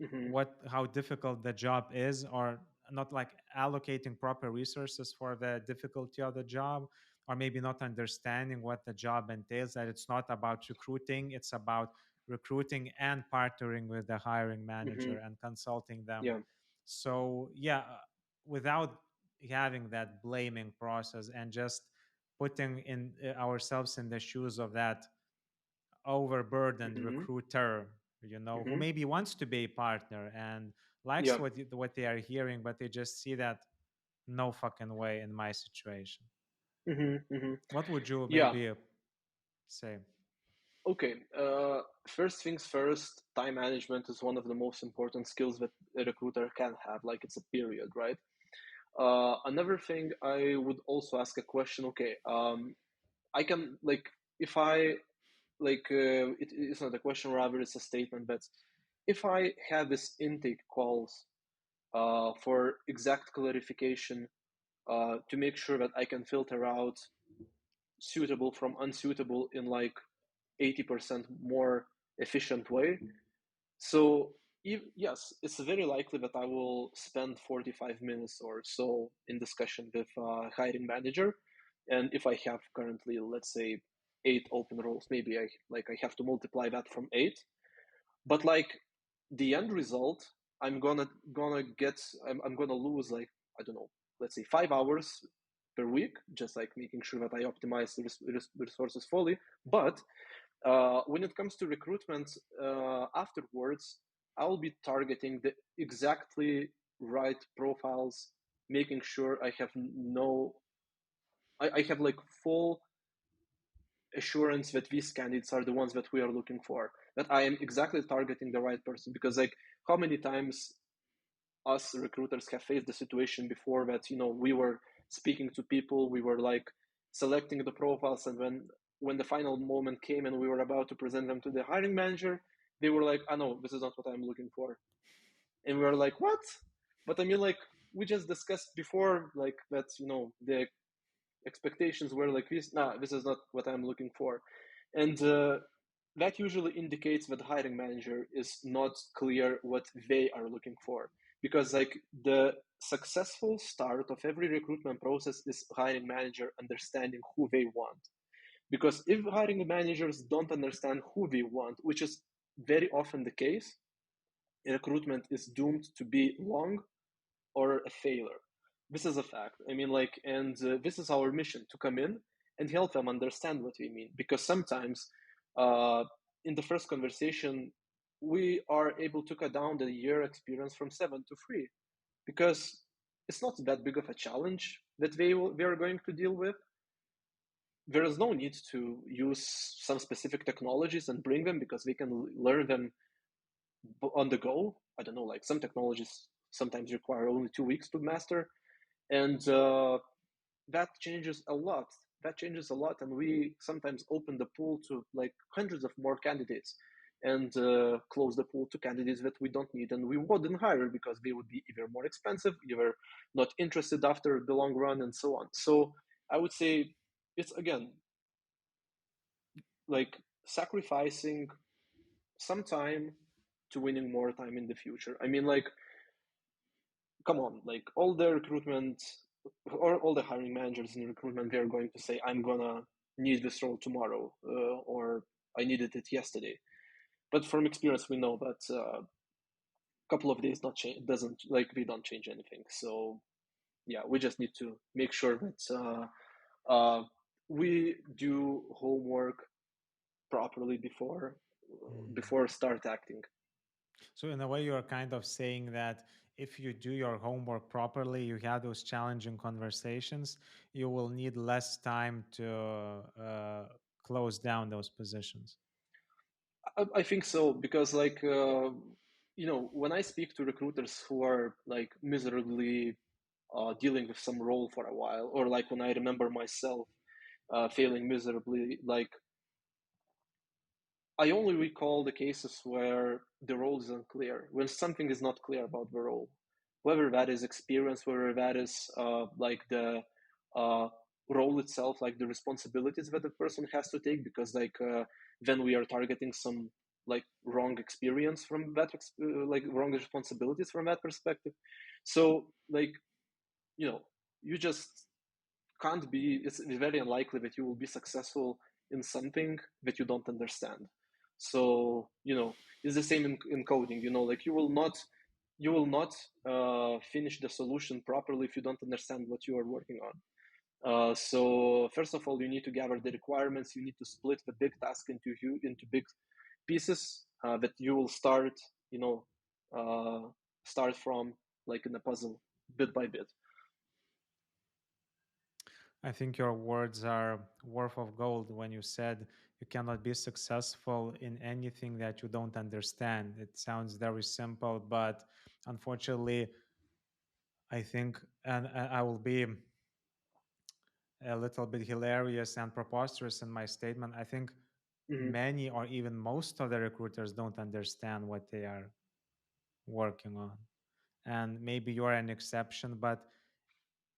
Mm-hmm. how difficult the job is, or not like allocating proper resources for the difficulty of the job, or maybe not understanding what the job entails, that it's not about recruiting, it's about recruiting and partnering with the hiring Mm-hmm. manager and consulting them. Yeah. So yeah, without having that blaming process and just putting in ourselves in the shoes of that overburdened Mm-hmm. recruiter, who Mm-hmm. maybe wants to be a partner and likes Yeah. what they are hearing, but they just see that no fucking way in my situation. Mm-hmm. Mm-hmm. What would you Yeah. maybe say? Okay. First things first, time management is one of the most important skills that a recruiter can have. Like it's a period, right? Another thing, I would also ask a question. Okay, I can like if I like it's not a question, rather it's a statement. But if I have this intake calls for exact clarification to make sure that I can filter out suitable from unsuitable in like 80% more efficient way. So yes, it's very likely that I will spend 45 minutes or so in discussion with a hiring manager. And if I have currently, let's say, 8 open roles, maybe I have to multiply that from 8. But like the end result, I'm gonna lose like, I don't know, let's say 5 hours per week, just like making sure that I optimize the resources fully. But when it comes to recruitment afterwards, I'll be targeting the exactly right profiles, making sure I have no, I have like full assurance that these candidates are the ones that we are looking for, that I am exactly targeting the right person. Because like how many times us recruiters have faced the situation before that, we were speaking to people, we were like selecting the profiles, and when the final moment came and we were about to present them to the hiring manager, they were like, "Oh no, this is not what I'm looking for." And we were like, "What?" But I mean, like, we just discussed before, like that, the expectations were like this. Nah, this is not what I'm looking for. And that usually indicates that the hiring manager is not clear what they are looking for. Because like the successful start of every recruitment process is hiring manager understanding who they want. Because if hiring managers don't understand who they want, which is very often the case, recruitment is doomed to be long or a failure. This is a fact. I mean, like, and this is our mission, to come in and help them understand what we mean. Because sometimes uh, in the first conversation, we are able to cut down the year experience from 7 to 3, because it's not that big of a challenge that they are going to deal with. There is no need to use some specific technologies and bring them, because they can learn them on the go. I don't know, like some technologies sometimes require only 2 weeks to master, and that changes a lot. That changes a lot, and we sometimes open the pool to like hundreds of more candidates, and close the pool to candidates that we don't need and we wouldn't hire because they would be either more expensive, either not interested after the long run, and so on. So I would say it's again like sacrificing some time to winning more time in the future. I mean, like, come on, like all the recruitment or all the hiring managers in recruitment, they're going to say, I'm gonna need this role tomorrow, or I needed it yesterday. But from experience, we know that a couple of days not change doesn't, like, we don't change anything. So yeah, we just need to make sure that we do homework properly Mm. before start acting. So in a way, you're kind of saying that if you do your homework properly, you have those challenging conversations, you will need less time to close down those positions. I think so, because like when I speak to recruiters who are like miserably dealing with some role for a while, or like when I remember myself failing miserably, like I only recall the cases where the role is unclear, when something is not clear about the role, whether that is experience, whether that is like the uh, role itself, like the responsibilities that the person has to take, because like then we are targeting some like wrong experience from that like wrong responsibilities from that perspective. So like, you know, you just can't be, it's very unlikely that you will be successful in something that you don't understand. So, you know, it's the same in coding, you know, like you will not finish the solution properly if you don't understand what you are working on. So first of all, you need to gather the requirements. You need to split the big task into big pieces that you will start, you know, start from, like in a puzzle, bit by bit. I think your words are worth of gold when you said you cannot be successful in anything that you don't understand. It sounds very simple, but unfortunately, I think, and I will be a little bit hilarious and preposterous in my statement. I think Mm-hmm. many or even most of the recruiters don't understand what they are working on. And maybe you're an exception, but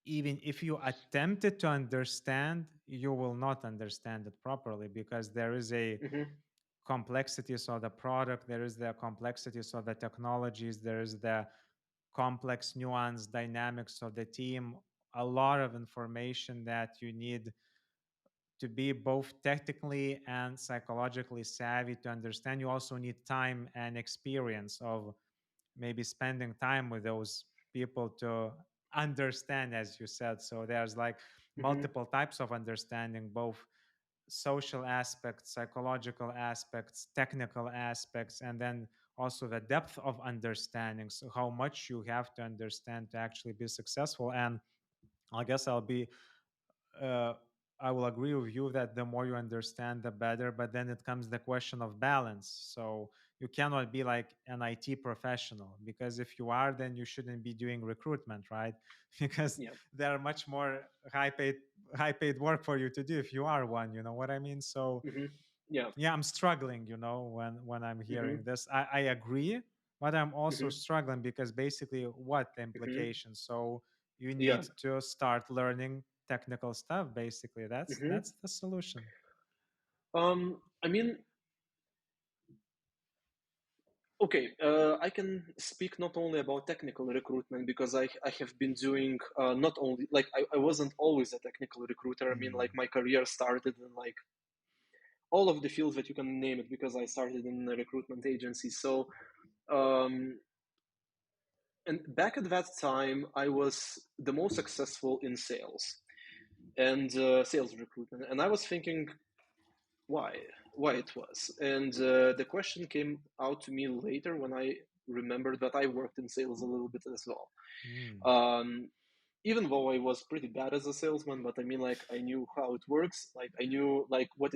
even if you attempted to understand, you will not understand it properly because there is a Mm-hmm. complexities of the product, there is the complexities of the technologies, there is the complex nuance dynamics of the team, a lot of information that you need to be both technically and psychologically savvy to understand. You also need time and experience of maybe spending time with those people to understand, as you said. So there's like Mm-hmm. multiple types of understanding, both social aspects, psychological aspects, technical aspects, and then also the depth of understanding. So how much you have to understand to actually be successful. And I guess uh, I will agree with you that the more you understand, the better. But then it comes the question of balance. So you cannot be like an IT professional because if you are, then you shouldn't be doing recruitment, right? Because Yeah. there are much more high paid work for you to do if you are one. You know what I mean? So Mm-hmm. Yeah. yeah, I'm struggling. When I'm hearing Mm-hmm. this, I agree, but I'm also Mm-hmm. struggling because basically, what the Mm-hmm. implications? So you Yeah. need to start learning technical stuff. Basically, Mm-hmm. that's the solution. I mean, okay, I can speak not only about technical recruitment because I have been doing not only like I wasn't always a technical recruiter. I mean, Mm. like my career started in like all of the fields that you can name it because I started in a recruitment agency. So, um, and back at that time, I was the most successful in sales and sales recruitment. And I was thinking, why why it was, and the question came out to me later when I remembered that I worked in sales a little bit as well. Mm. Even though I was pretty bad as a salesman, but I mean, like, I knew how it works. Like, I knew like what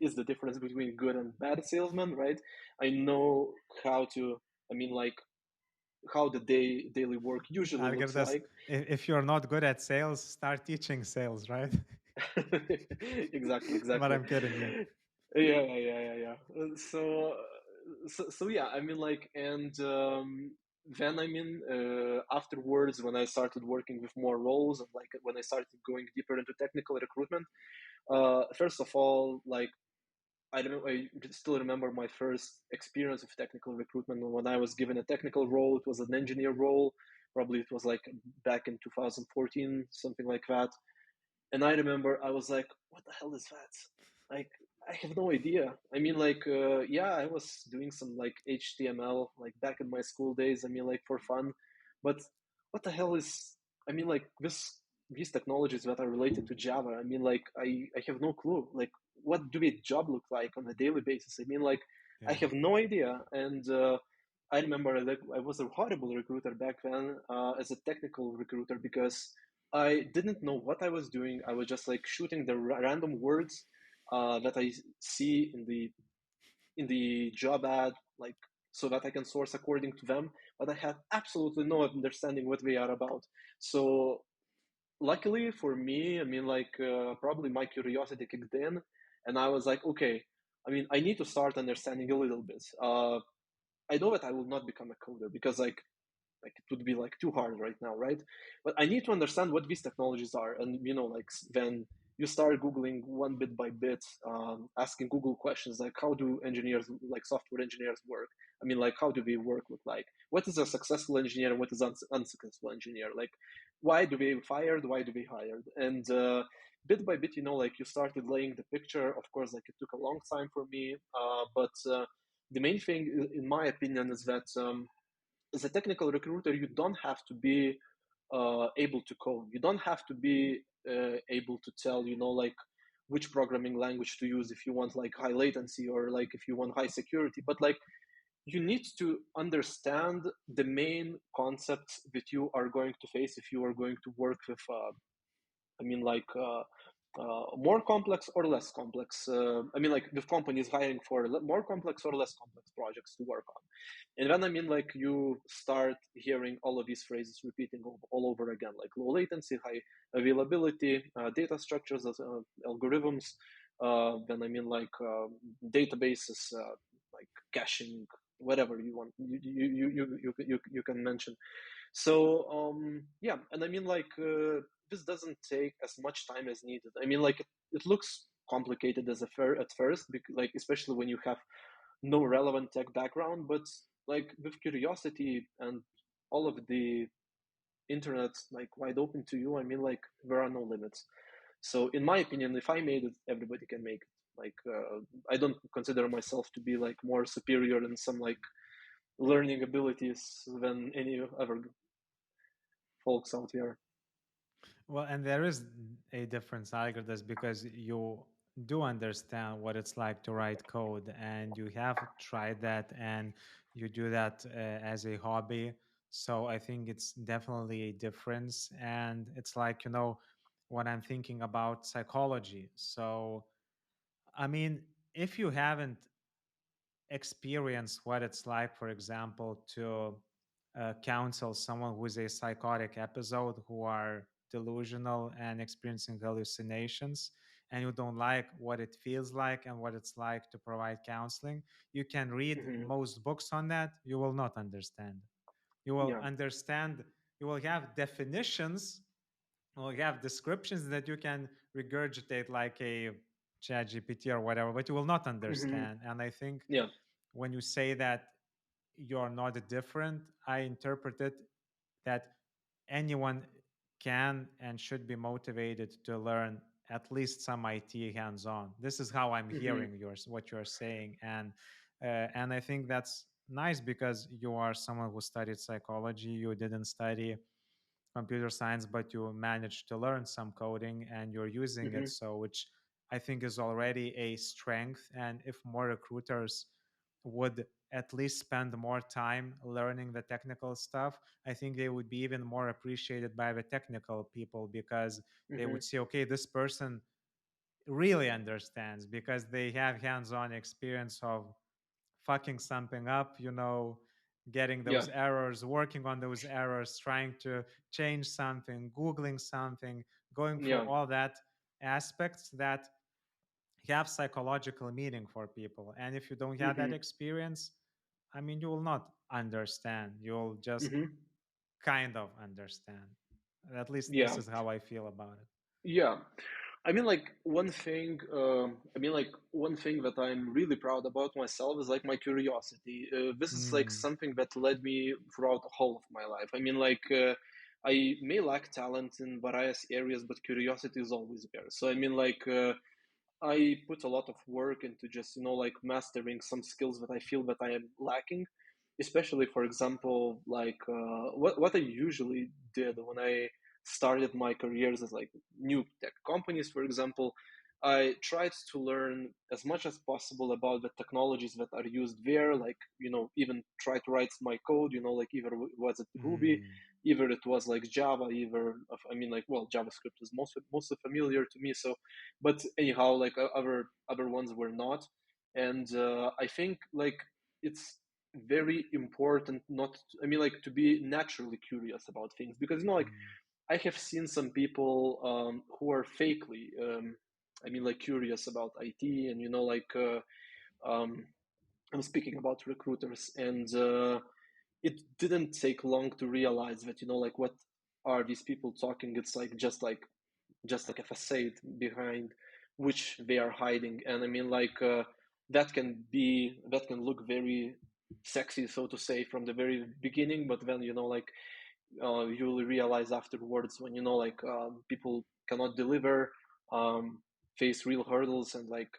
is the difference between good and bad salesman, right? I know how to, I mean, like, how the daily work usually looks Algirdas, like. if you're not good at sales, start teaching sales, right? Exactly, But exactly. I'm kidding. Yeah. Yeah. So yeah, I mean, like, and then I mean, afterwards, when I started working with more roles and like when I started going deeper into technical recruitment, first of all, like, I don't know, I still remember my first experience of technical recruitment when I was given a technical role. It was an engineer role. Probably it was like back in 2014, something like that. And I remember I was like, what the hell is that? Like, I have no idea. I mean, like, yeah, I was doing some like HTML like back in my school days. I mean, like, for fun, but what the hell is? I mean, like, these technologies that are related to Java. I mean, like, I have no clue. Like, what do a job look like on a daily basis? I mean, like, I Yeah. have no idea. And I remember like I was a horrible recruiter back then as a technical recruiter because I didn't know what I was doing. I was just like shooting the random words that I see in the job ad, like, so that I can source according to them. But I had absolutely no understanding what they are about. So luckily for me, I mean, like, probably my curiosity kicked in, and I was like, okay, I mean, I need to start understanding a little bit. I know that I will not become a coder because like it would be like too hard right now, right? But I need to understand what these technologies are, and you know, like, then you start googling one bit by bit, asking Google questions like how do engineers, like software engineers, work. I mean, like how do they work, look like, what is a successful engineer and what is unsuccessful engineer, like why do they fired, why do they hired, and bit by bit, like you started laying the picture. Of course, like it took a long time for me, but the main thing, in my opinion, is that as a technical recruiter, you don't have to be able to code. You don't have to be able to tell, like which programming language to use if you want like high latency or like if you want high security. But like you need to understand the main concepts that you are going to face if you are going to work with I mean, like more complex or less complex. I mean, like the company is hiring for more complex or less complex projects to work on. And then, I mean, like you start hearing all of these phrases repeating all over again, like low latency, high availability, data structures, algorithms. Then, I mean, like databases, like caching, whatever you want, you can mention. So yeah, and I mean like this doesn't take as much time as needed. I mean like it looks complicated as at first, because, like especially when you have no relevant tech background, but like with curiosity and all of the internet like wide open to you, I mean like there are no limits. So in my opinion, if I made it, everybody can make it. Like I don't consider myself to be like more superior in some like learning abilities than any other folks out there. Well, and there is a difference, Algirdas, because you do understand what it's like to write code, and you have tried that, and you do that as a hobby. So I think it's definitely a difference. And it's like, when I'm thinking about psychology. So, I mean, if you haven't experience what it's like, for example, to counsel someone who's a psychotic episode, who are delusional and experiencing hallucinations, and you don't like what it feels like and what it's like to provide counseling, you can read Mm-hmm. most books on that. You will not understand. You will Yeah. understand, you will have definitions, you have descriptions that you can regurgitate like a chat GPT or whatever, but you will not Mm-hmm. understand. And I think Yeah. when you say that you're not different, I interpret it that anyone can and should be motivated to learn at least some IT hands-on. This is how I'm Mm-hmm. hearing what you're saying, and I think that's nice because you are someone who studied psychology. You didn't study computer science, but you managed to learn some coding and you're using Mm-hmm. it. So, which I think is already a strength. And if more recruiters would at least spend more time learning the technical stuff, I think they would be even more appreciated by the technical people because they Mm-hmm. would see, okay, this person really understands because they have hands on experience of fucking something up, getting Yeah. those errors, working on those errors, trying to change something, Googling something, going through Yeah. all that aspects that have psychological meaning for people. And if you don't have Mm-hmm. that experience, I mean, you will not understand. You'll just Mm-hmm. kind of understand. At least this Yeah. is how I feel about it. Yeah. I mean, like one thing. One thing that I'm really proud about myself is like my curiosity. This is like Mm, something that led me throughout the whole of my life. I mean, like I may lack talent in various areas, but curiosity is always there. So I mean, like I put a lot of work into just like mastering some skills that I feel that I am lacking, especially for example like what I usually did when I started my careers as like new tech companies, for example. I tried to learn as much as possible about the technologies that are used there, like even try to write my code, like either was it Ruby, mm, either it was like Java, either I mean like well JavaScript is mostly familiar to me, so but anyhow like other ones were not. And I think like it's very important not I mean like to be naturally curious about things, because like mm, I have seen some people who are fakely I mean like curious about IT, and like um, I'm speaking about recruiters, and it didn't take long to realize that like what are these people talking, it's like just like just like a facade behind which they are hiding. And I mean, like that can look very sexy, so to say, from the very beginning, but then like you'll realize afterwards when like people cannot deliver, face real hurdles, and like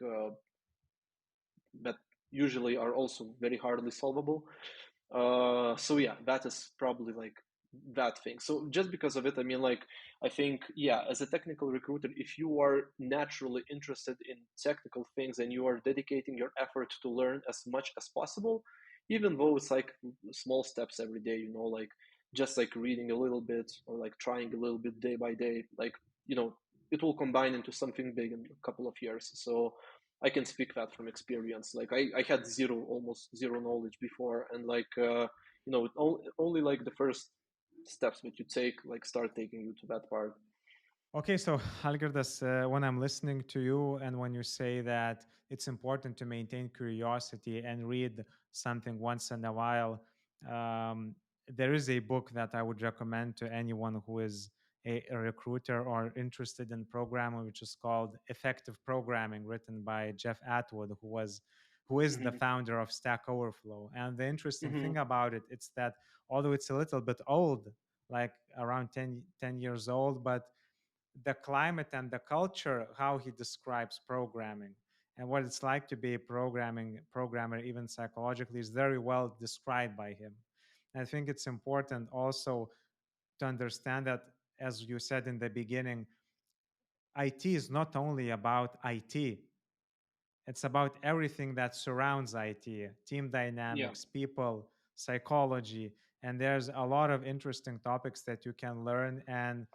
that usually are also very hardly solvable. So yeah, that is probably like that thing. So just because of it, I mean, like, I think, yeah, as a technical recruiter, if you are naturally interested in technical things and you are dedicating your effort to learn as much as possible, even though it's like small steps every day, like just like reading a little bit or like trying a little bit day by day, like, it will combine into something big in a couple of years. So I can speak that from experience. Like I had almost zero knowledge before, and like only like the first steps that you take like start taking you to that part. Okay, so Algirdas, when I'm listening to you and when you say that it's important to maintain curiosity and read something once in a while, um, there is a book that I would recommend to anyone who is a recruiter or interested in programming, which is called Effective Programming, written by Jeff Atwood, who is the Mm-hmm. founder of Stack Overflow. And the interesting Mm-hmm. thing about it, it's that although it's a little bit old, like around 10 years old, but the climate and the culture, how he describes programming and what it's like to be a programmer, even psychologically, is very well described by him. And I think it's important also to understand that, as you said in the beginning, IT is not only about IT. It's about everything that surrounds IT, team Yeah. dynamics, people, psychology. And there's a lot of interesting topics that you can learn. And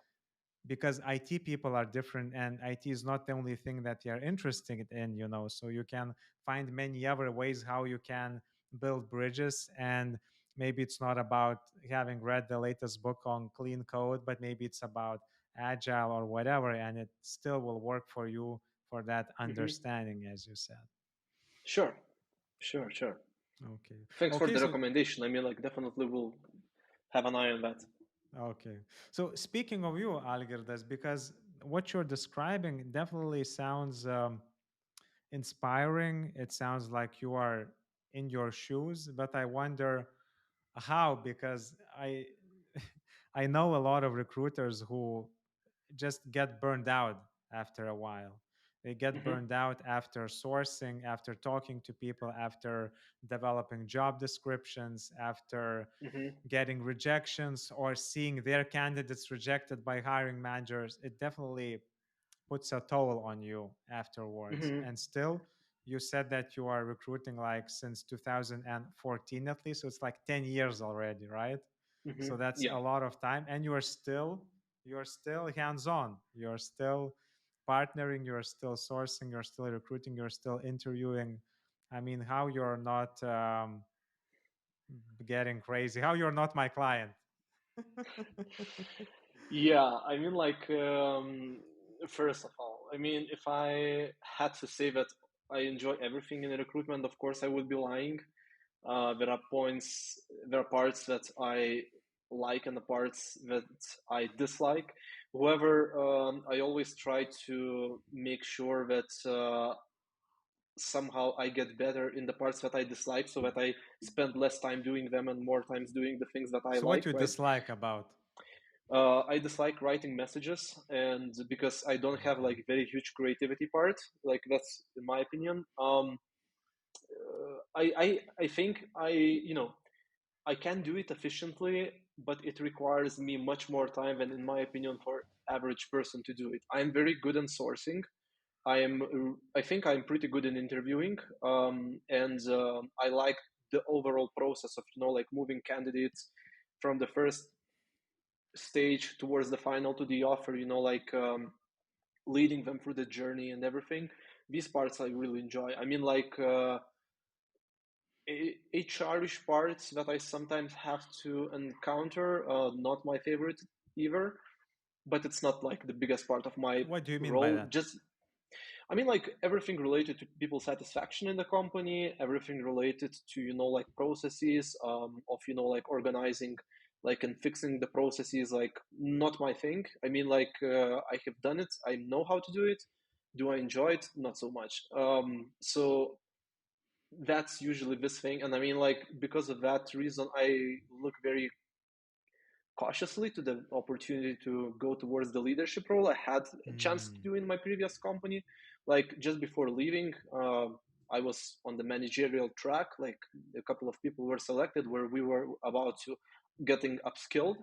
because IT people are different and IT is not the only thing that you're interested in, so you can find many other ways how you can build bridges. And maybe it's not about having read the latest book on clean code, but maybe it's about agile or whatever, and it still will work for you for that Mm-hmm. understanding, as you said. Sure. Sure. Sure. Okay. Thanks for Okay. the So recommendation. I mean, like, definitely will have an eye on that. okay. So speaking of you, Algirdas, because what you're describing definitely sounds inspiring. It sounds like you are in your shoes, but I wonder how, because I know a lot of recruiters who just get burned out after a while. They get Mm-hmm. burned out after sourcing, after talking to people, after developing job descriptions, after Mm-hmm. getting rejections or seeing their candidates rejected by hiring managers. It definitely puts a toll on you afterwards. Mm-hmm. And still, you said that you are recruiting like since 2014 at least. So it's like 10 years already, right? Mm-hmm. So that's Yeah. a lot of time. And you're still hands-on. You're still partnering, you're still sourcing, you're still recruiting, you're still interviewing. I mean, how you're not getting crazy, how you're not my client. Yeah, I mean, like, first of all, I mean, if I had to say that I enjoy everything in recruitment, of course, I would be lying. There are parts that I like and the parts that I dislike. However, I always try to make sure that somehow I get better in the parts that I dislike, so that I spend less time doing them and more times doing the things that I So what like, you right? dislike about? I dislike writing messages, and because I don't have Okay. like very huge creativity part, like that's in my opinion. I think I can do it efficiently, but it requires me much more time than, in my opinion, for average person to do it. I'm very good in sourcing. I think I'm pretty good in interviewing, and I like the overall process of like moving candidates from the first stage towards the final to the offer. Like leading them through the journey and everything. These parts I really enjoy. I mean, like HR-ish parts that I sometimes have to encounter. Not my favorite either, but it's not like the biggest part of my What do you mean by role. that? Just I mean, like everything related to people satisfaction in the company, everything related to like processes of like organizing like and fixing the processes, like not my thing. I mean, like I have done it, I know how to do it. Do I enjoy it? Not so much. So that's usually this thing, and I mean, like because of that reason, I look very cautiously to the opportunity to go towards the leadership role I had a chance to Mm. do in my previous company. Like just before leaving, I was on the managerial track. Like a couple of people were selected where we were about to getting upskilled.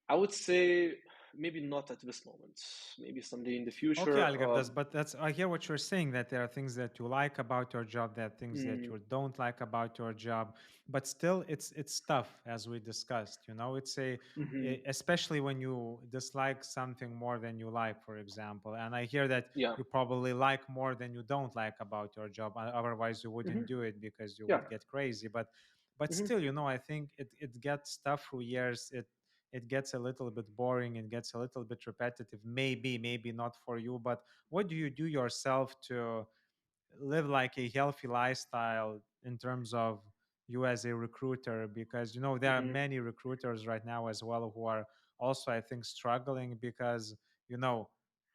I would say maybe not at this moment. Maybe someday in the Okay, future. Algirdas, but that's I hear what you're saying, that there are things that you like about your job, there are things that Mm, you don't like about your job, but still it's tough, as we discussed. You know, it's a mhm. especially when you dislike something more than you like, for example. And I hear that Yeah. you probably like more than you don't like about your job. Otherwise, you wouldn't Hmm. do it because you Yeah. would get crazy. But Hmm. still, you know, I think it gets tough through years. It gets a little bit boring and gets a little bit repetitive, maybe not for you. But what do you do yourself to live like a healthy lifestyle in terms of you as a recruiter? Because you know there are Hmm. many recruiters right now as well who are also, I think, struggling because you know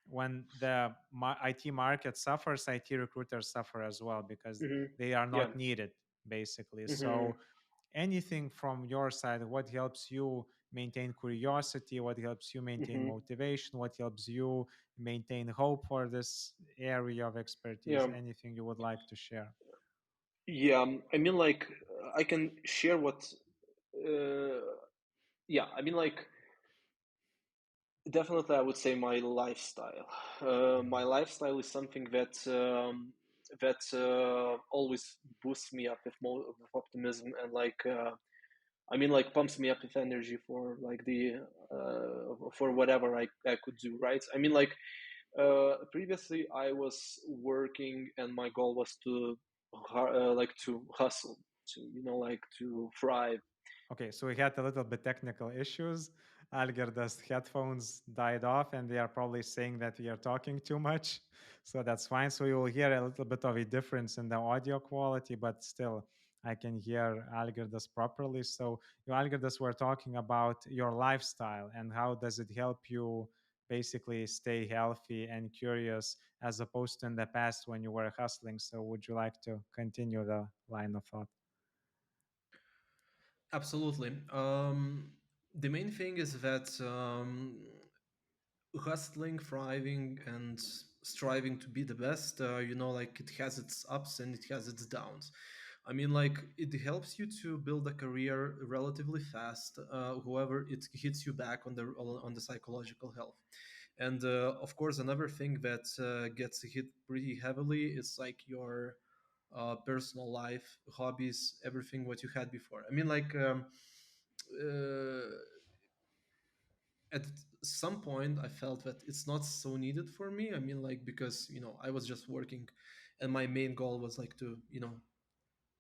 when the IT market suffers, IT recruiters suffer as well because Hmm. they are Yeah. not needed, basically. Hmm. So anything from your side, what helps you maintain curiosity, what helps you maintain Hmm. motivation, what helps you maintain hope for this area of expertise, Yeah. anything you would like to share? Yeah. I mean, like I can share what. Uh, yeah. I mean, like definitely, I would say my lifestyle. My lifestyle is something that always boosts me up with optimism and like I mean like pumps me up with energy for like the for whatever I could do, right? I mean like previously I was working and my goal was to like to hustle, to like to thrive. Okay, so we had a little bit technical issues. Algirdas headphones died off, and they are probably saying that we are talking too much. So that's fine. So you will hear a little bit of a difference in the audio quality, but still, I can hear Algirdas properly. So you, Algirdas, were talking about your lifestyle and how does it help you basically stay healthy and curious as opposed to in the past when you were hustling. So would you like to continue the line of thought? Absolutely. The main thing is that hustling, thriving, and striving to be the best, like it has its ups and it has its downs. I mean, like it helps you to build a career relatively fast. However, it hits you back on the psychological health. And of course, another thing that gets hit pretty heavily is like your personal life, hobbies, everything what you had before. I mean, like uh, at some point I felt that it's not so needed for me. I mean, like because I was just working, and my main goal was like to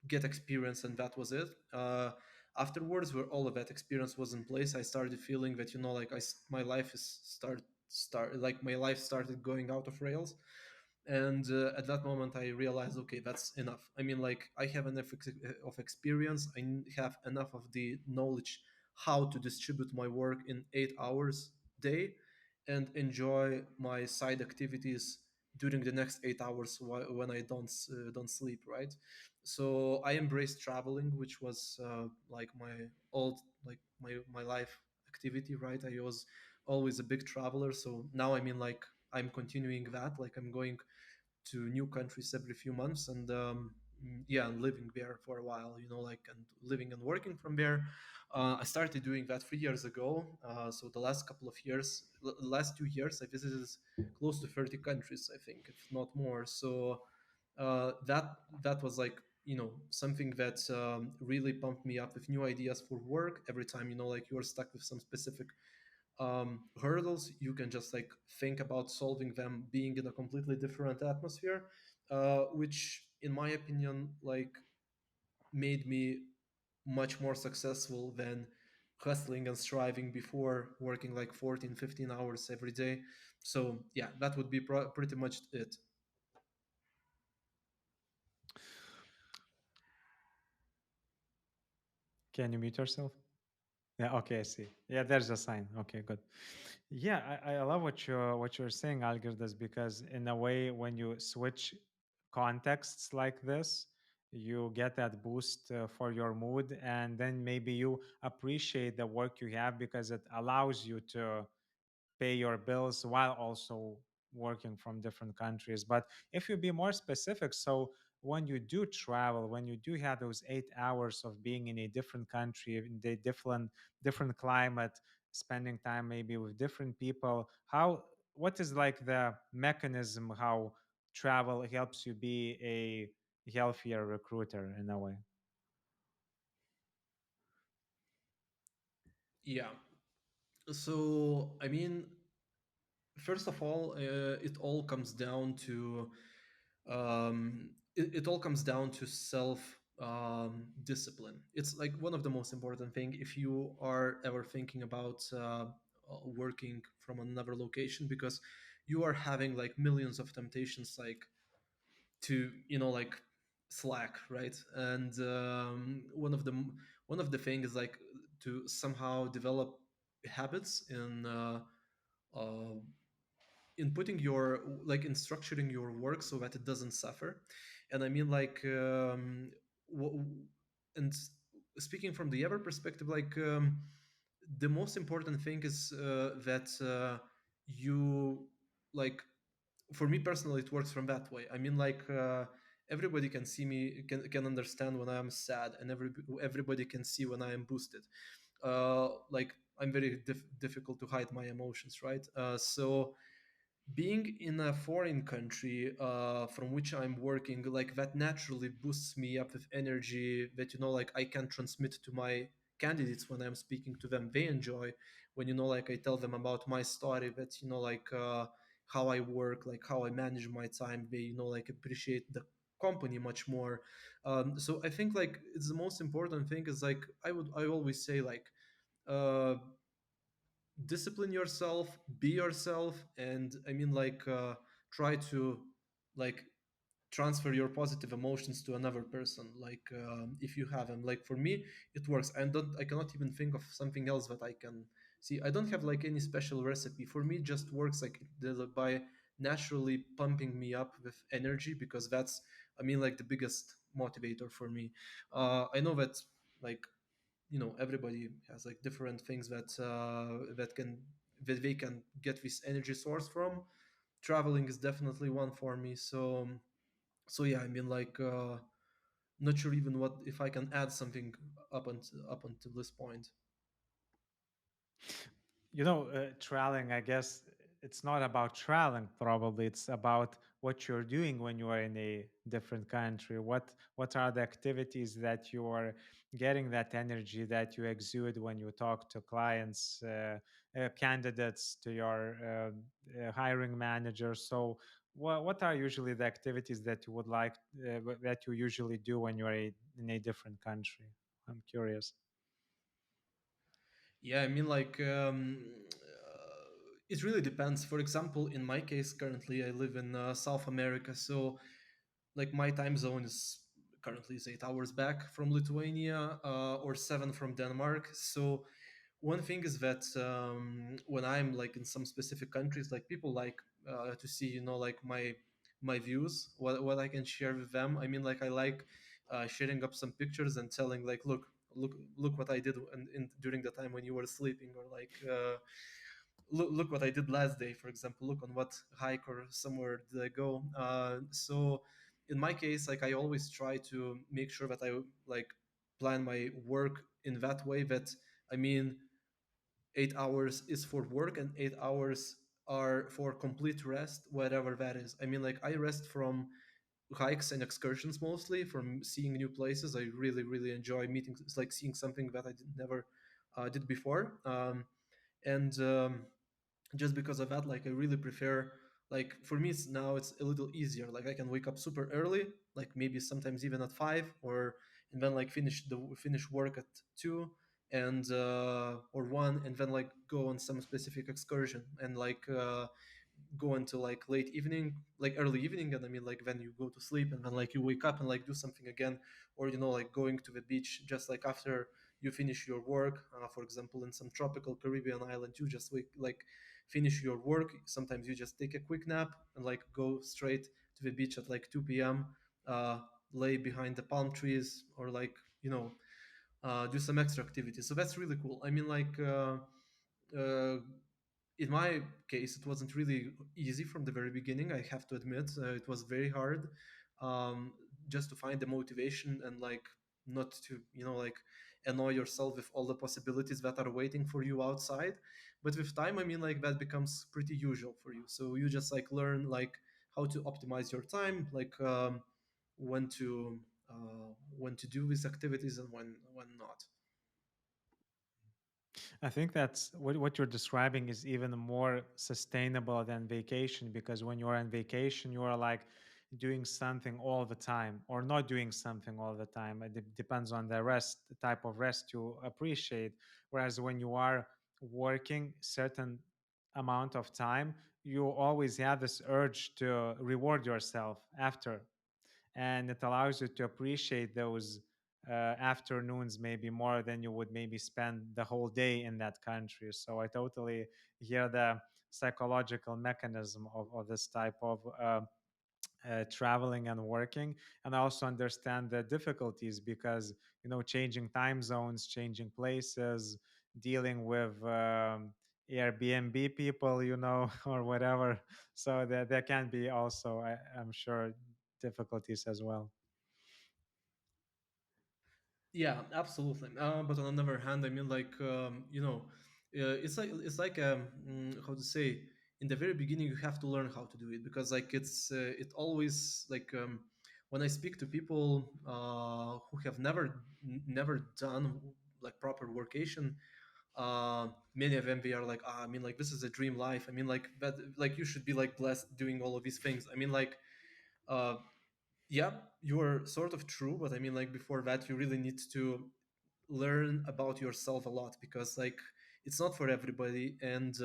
get experience, and that was it. Afterwards, where all of that experience was in place, I started feeling that like my life is start like my life started going out of rails. And at that moment I realized, okay, that's enough. I mean, like I have enough of experience, have enough of the knowledge how to distribute my work in 8 hours day and enjoy my side activities during the next 8 hours when I don't sleep, right? So I embraced traveling, which was like my old like my life activity, right? I was always a big traveler, so now I mean, like I'm continuing that. Like I'm going to new countries every few months, and yeah, I'm living there for a while, like, and living and working from there. I started doing that 3 years ago. So the last couple of years, last 2 years, I visited close to 30 countries, I think, if not more. So that was like something that really pumped me up with new ideas for work. Every time like you're stuck with some specific hurdles, you can just like think about solving them, being in a completely different atmosphere, which in my opinion like made me much more successful than hustling and striving before, working like 14, 15 hours every day. So yeah, that would be pretty much it. Can you mute yourself? Yeah, okay, I see. Yeah, there's a sign. Okay, good. Yeah, I love what you're saying, Algirdas, because in a way, when you switch contexts like this, you get that boost for your mood, and then maybe you appreciate the work you have because it allows you to pay your bills while also working from different countries. But if you be more specific, so when you do travel, when you do have those 8 hours of being in a different country, in the different climate, spending time maybe with different people, how what is like the mechanism how travel helps you be a healthier recruiter in a way? Yeah. So, I mean, first of all, it all comes down to it all comes down to self discipline. It's like one of the most important thing if you are ever thinking about working from another location, because you are having like millions of temptations, like to like slack, right? And one of the things is like to somehow develop habits uh, in putting your like in structuring your work so that it doesn't suffer. And I mean like w- and speaking from the other perspective, like the most important thing is that you like for me personally it works from that way. I mean like everybody can see me, can understand when I am sad, and everybody can see when I am boosted. Like I'm very difficult to hide my emotions, right? So being in a foreign country from which I'm working, like that naturally boosts me up with energy that like I can transmit to my candidates when I'm speaking to them. They enjoy when like I tell them about my story, that like how I work, like how I manage my time. They like appreciate the company much more. So I think like it's the most important thing is like I always say like uh discipline yourself, be yourself, and I mean like try to like transfer your positive emotions to another person, like if you have them. Like for me it works. I cannot even think of something else that I can see. I don't have like any special recipe. For me it just works like by naturally pumping me up with energy, because that's I mean like the biggest motivator for me. I know that like everybody has like different things that they can get this energy source from. Traveling is definitely one for me. So yeah, I mean like not sure even what if I can add something up until this point. Traveling, I guess it's not about traveling, probably it's about what you're doing when you are in a different country. What are the activities that you are getting that energy that you exude when you talk to clients, candidates, to your hiring manager? So what are usually the activities that you would like that you usually do when you're in a different country? I'm curious. Yeah, I mean like it really depends. For example, in my case currently I live in South America, so like my time zone is currently is 8 hours back from Lithuania, or 7 from Denmark. So one thing is that when I'm like in some specific countries, like people like to see like my views, what I can share with them. I mean like I like sharing up some pictures and telling like look what I did during the time when you were sleeping, or like look what I did last day, for example. Look on what hike or somewhere did I go. So in my case, like I always try to make sure that I like plan my work in that way, that I mean 8 hours is for work and 8 hours are for complete rest, whatever that is. I mean like I rest from hikes and excursions, mostly from seeing new places. I really enjoy meeting. It's like seeing something that I never did before. And just because of that, like I really prefer, like for me it's a little easier. Like I can wake up super early, like maybe sometimes even at 5, or and then like finish work at 2 and or 1, and then like go on some specific excursion, and like go into like late evening, like early evening, and I mean like then you go to sleep, and then like you wake up and like do something again, or like going to the beach just like after you finish your work, for example, in some tropical Caribbean island, you just like finish your work. Sometimes you just take a quick nap and like go straight to the beach at like 2 p.m., uh, lay behind the palm trees, or like, do some extra activities. So that's really cool. I mean, like, uh, in my case, it wasn't really easy from the very beginning. I have to admit, it was very hard, um, just to find the motivation and like not to, like annoy yourself with all the possibilities that are waiting for you outside. But with time, I mean, like that becomes pretty usual for you. So you just like learn like how to optimize your time, like when to when to do these activities and when not. I think that's what you're describing is even more sustainable than vacation, because when you're on vacation, you are like doing something all the time or not doing something all the time. It depends on the rest, the type of rest you appreciate. Whereas when you are working certain amount of time, you always have this urge to reward yourself after, and it allows you to appreciate those afternoons maybe more than you would maybe spend the whole day in that country. So I totally hear the psychological mechanism of this type of traveling and working. And I also understand the difficulties because, changing time zones, changing places, dealing with Airbnb people, or whatever. So there can be also, I'm sure, difficulties as well. Yeah, absolutely. But on the other hand, I mean, like, it's like how to say. In the very beginning, you have to learn how to do it, because like it always like, when I speak to people who have never done like proper workation, many of them, they are like, I mean, like, this is a dream life. I mean, like that, like you should be like blessed doing all of these things. I mean, like, uh, yeah, you are sort of true, but I mean, like, before that, you really need to learn about yourself a lot, because like it's not for everybody, and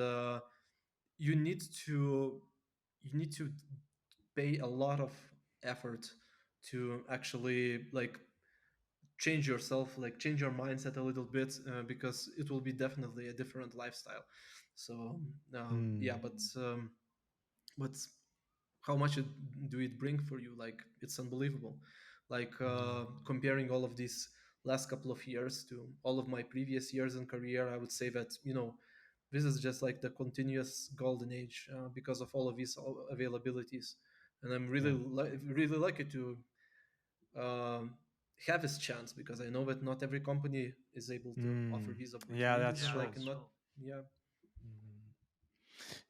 you need to you need to pay a lot of effort to actually like change yourself, like change your mindset a little bit, because it will be definitely a different lifestyle. So yeah, Hmm. but how much do it bring for you? Like, it's unbelievable. Like, comparing all of these last couple of years to all of my previous years in career, I would say that, this is just like the continuous golden age, because of all of these availabilities. And I'm really Yeah. really lucky to um, have this chance, because I know that not every company is able to offer Mm. these Yeah, opportunities, that's and true. like not. Yeah. Mhm.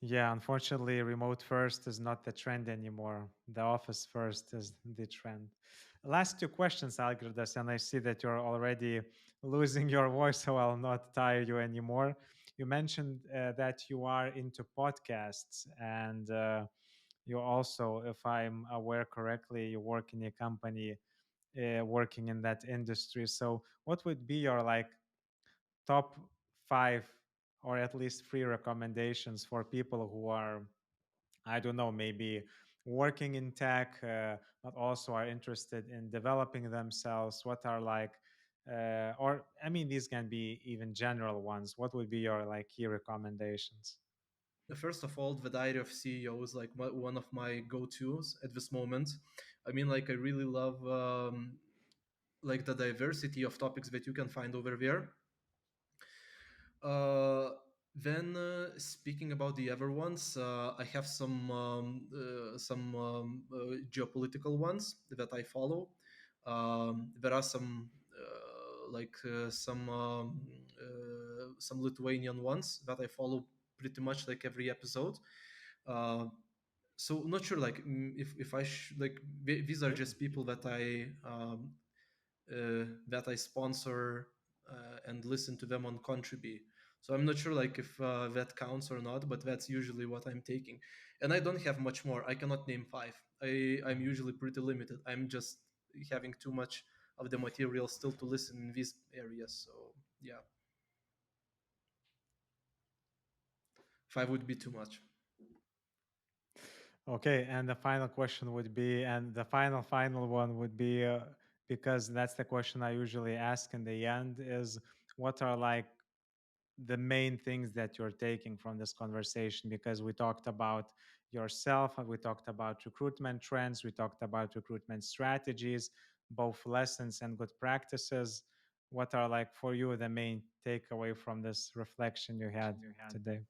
Yeah, unfortunately, remote first is not the trend anymore. The office first is the trend. Last two questions, Algirdas, and I see that you're already losing your voice, so I'll not tire you anymore. You mentioned that you are into podcasts, and you also, if I'm aware correctly, you work in a company working in that industry. So, what would be your like top five or at least three recommendations for people who are, I don't know, maybe working in tech, but also are interested in developing themselves? What are like, or I mean, these can be even general ones. What would be your like key recommendations? First of all, the Diary of CEO is like one of my go-tos at this moment. I mean, like, I really love like the diversity of topics that you can find over there. Uh, then, speaking about the other ones, I have some geopolitical ones that I follow. There are some Lithuanian ones that I follow pretty much like every episode. Uh, so not sure like, if I like, these are just people that I sponsor, and listen to them on Contribui. So I'm not sure like if that counts or not, but that's usually what I'm taking. And I don't have much more. I cannot name five. I'm usually pretty limited. I'm just having too much of the material still to listen in these areas. So yeah, five would be too much. Okay, and the final question would be, and the final one would be, because that's the question I usually ask in the end, is what are like the main things that you're taking from this conversation? Because we talked about yourself, we talked about recruitment trends, we talked about recruitment strategies, both lessons and good practices. What are like for you the main takeaway from this reflection you had today?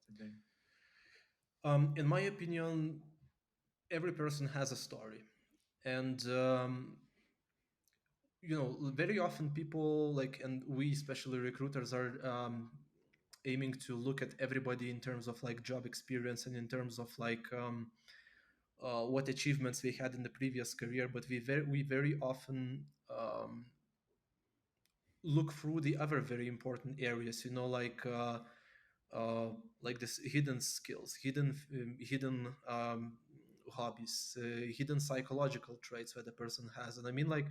In my opinion, every person has a story, and very often people like, and we especially recruiters are aiming to look at everybody in terms of like job experience and in terms of like what achievements they had in the previous career, but we very often look through the other very important areas, uh, like this hidden skills, hidden hobbies, hidden psychological traits that the person has. And I mean, like,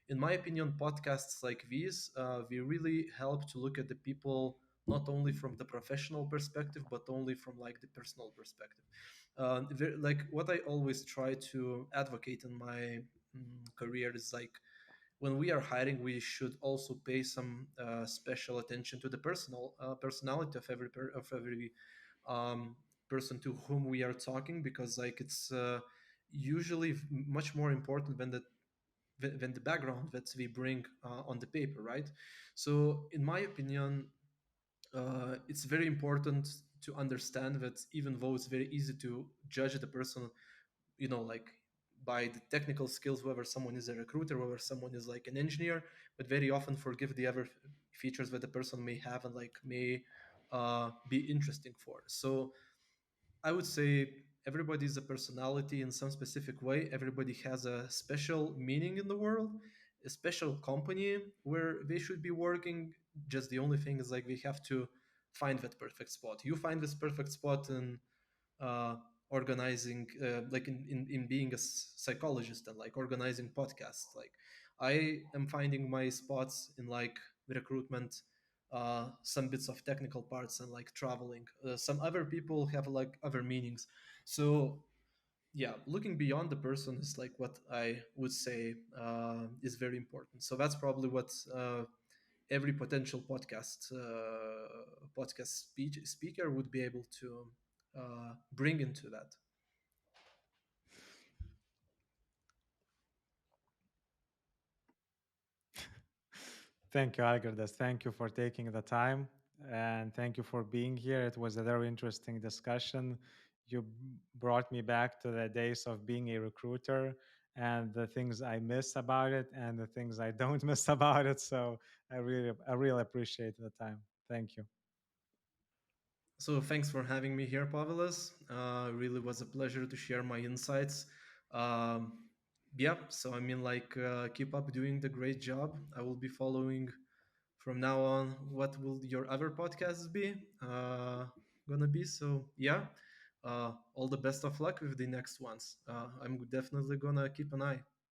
in my opinion, podcasts like these, they really help to look at the people not only from the professional perspective, but only from like the personal perspective. Like what I always try to advocate in my career is like, when we are hiring, we should also pay some special attention to the personality of every um, person to whom we are talking, because like it's usually much more important than the background that we bring on the paper, right? So, in my opinion, it's very important to understand that even though it's very easy to judge the person, like by the technical skills, whether someone is a recruiter, whether someone is like an engineer, but very often forgive the other features that the person may have and like may be interesting for. So I would say everybody is a personality in some specific way. Everybody has a special meaning in the world, a special company where they should be working. Just the only thing is like we have to find that perfect spot. You find this perfect spot in uh, organizing, like in being a psychologist and like organizing podcasts. Like I am finding my spots in like recruitment, some bits of technical parts and like traveling. Some other people have like other meanings. So yeah, looking beyond the person is like what I would say is very important. So that's probably what every potential speaker would be able to bring into that. Thank you, Algirdas. Thank you for taking the time and thank you for being here. It was a very interesting discussion. You brought me back to the days of being a recruiter and the things I miss about it and the things I don't miss about it. So I really appreciate the time. Thank you. So thanks for having me here, Pavelas. Really was a pleasure to share my insights. Um, yeah, so I mean, like, keep up doing the great job. I will be following from now on. What will your other podcasts be gonna be? So yeah, all the best of luck with the next ones. I'm definitely gonna keep an eye.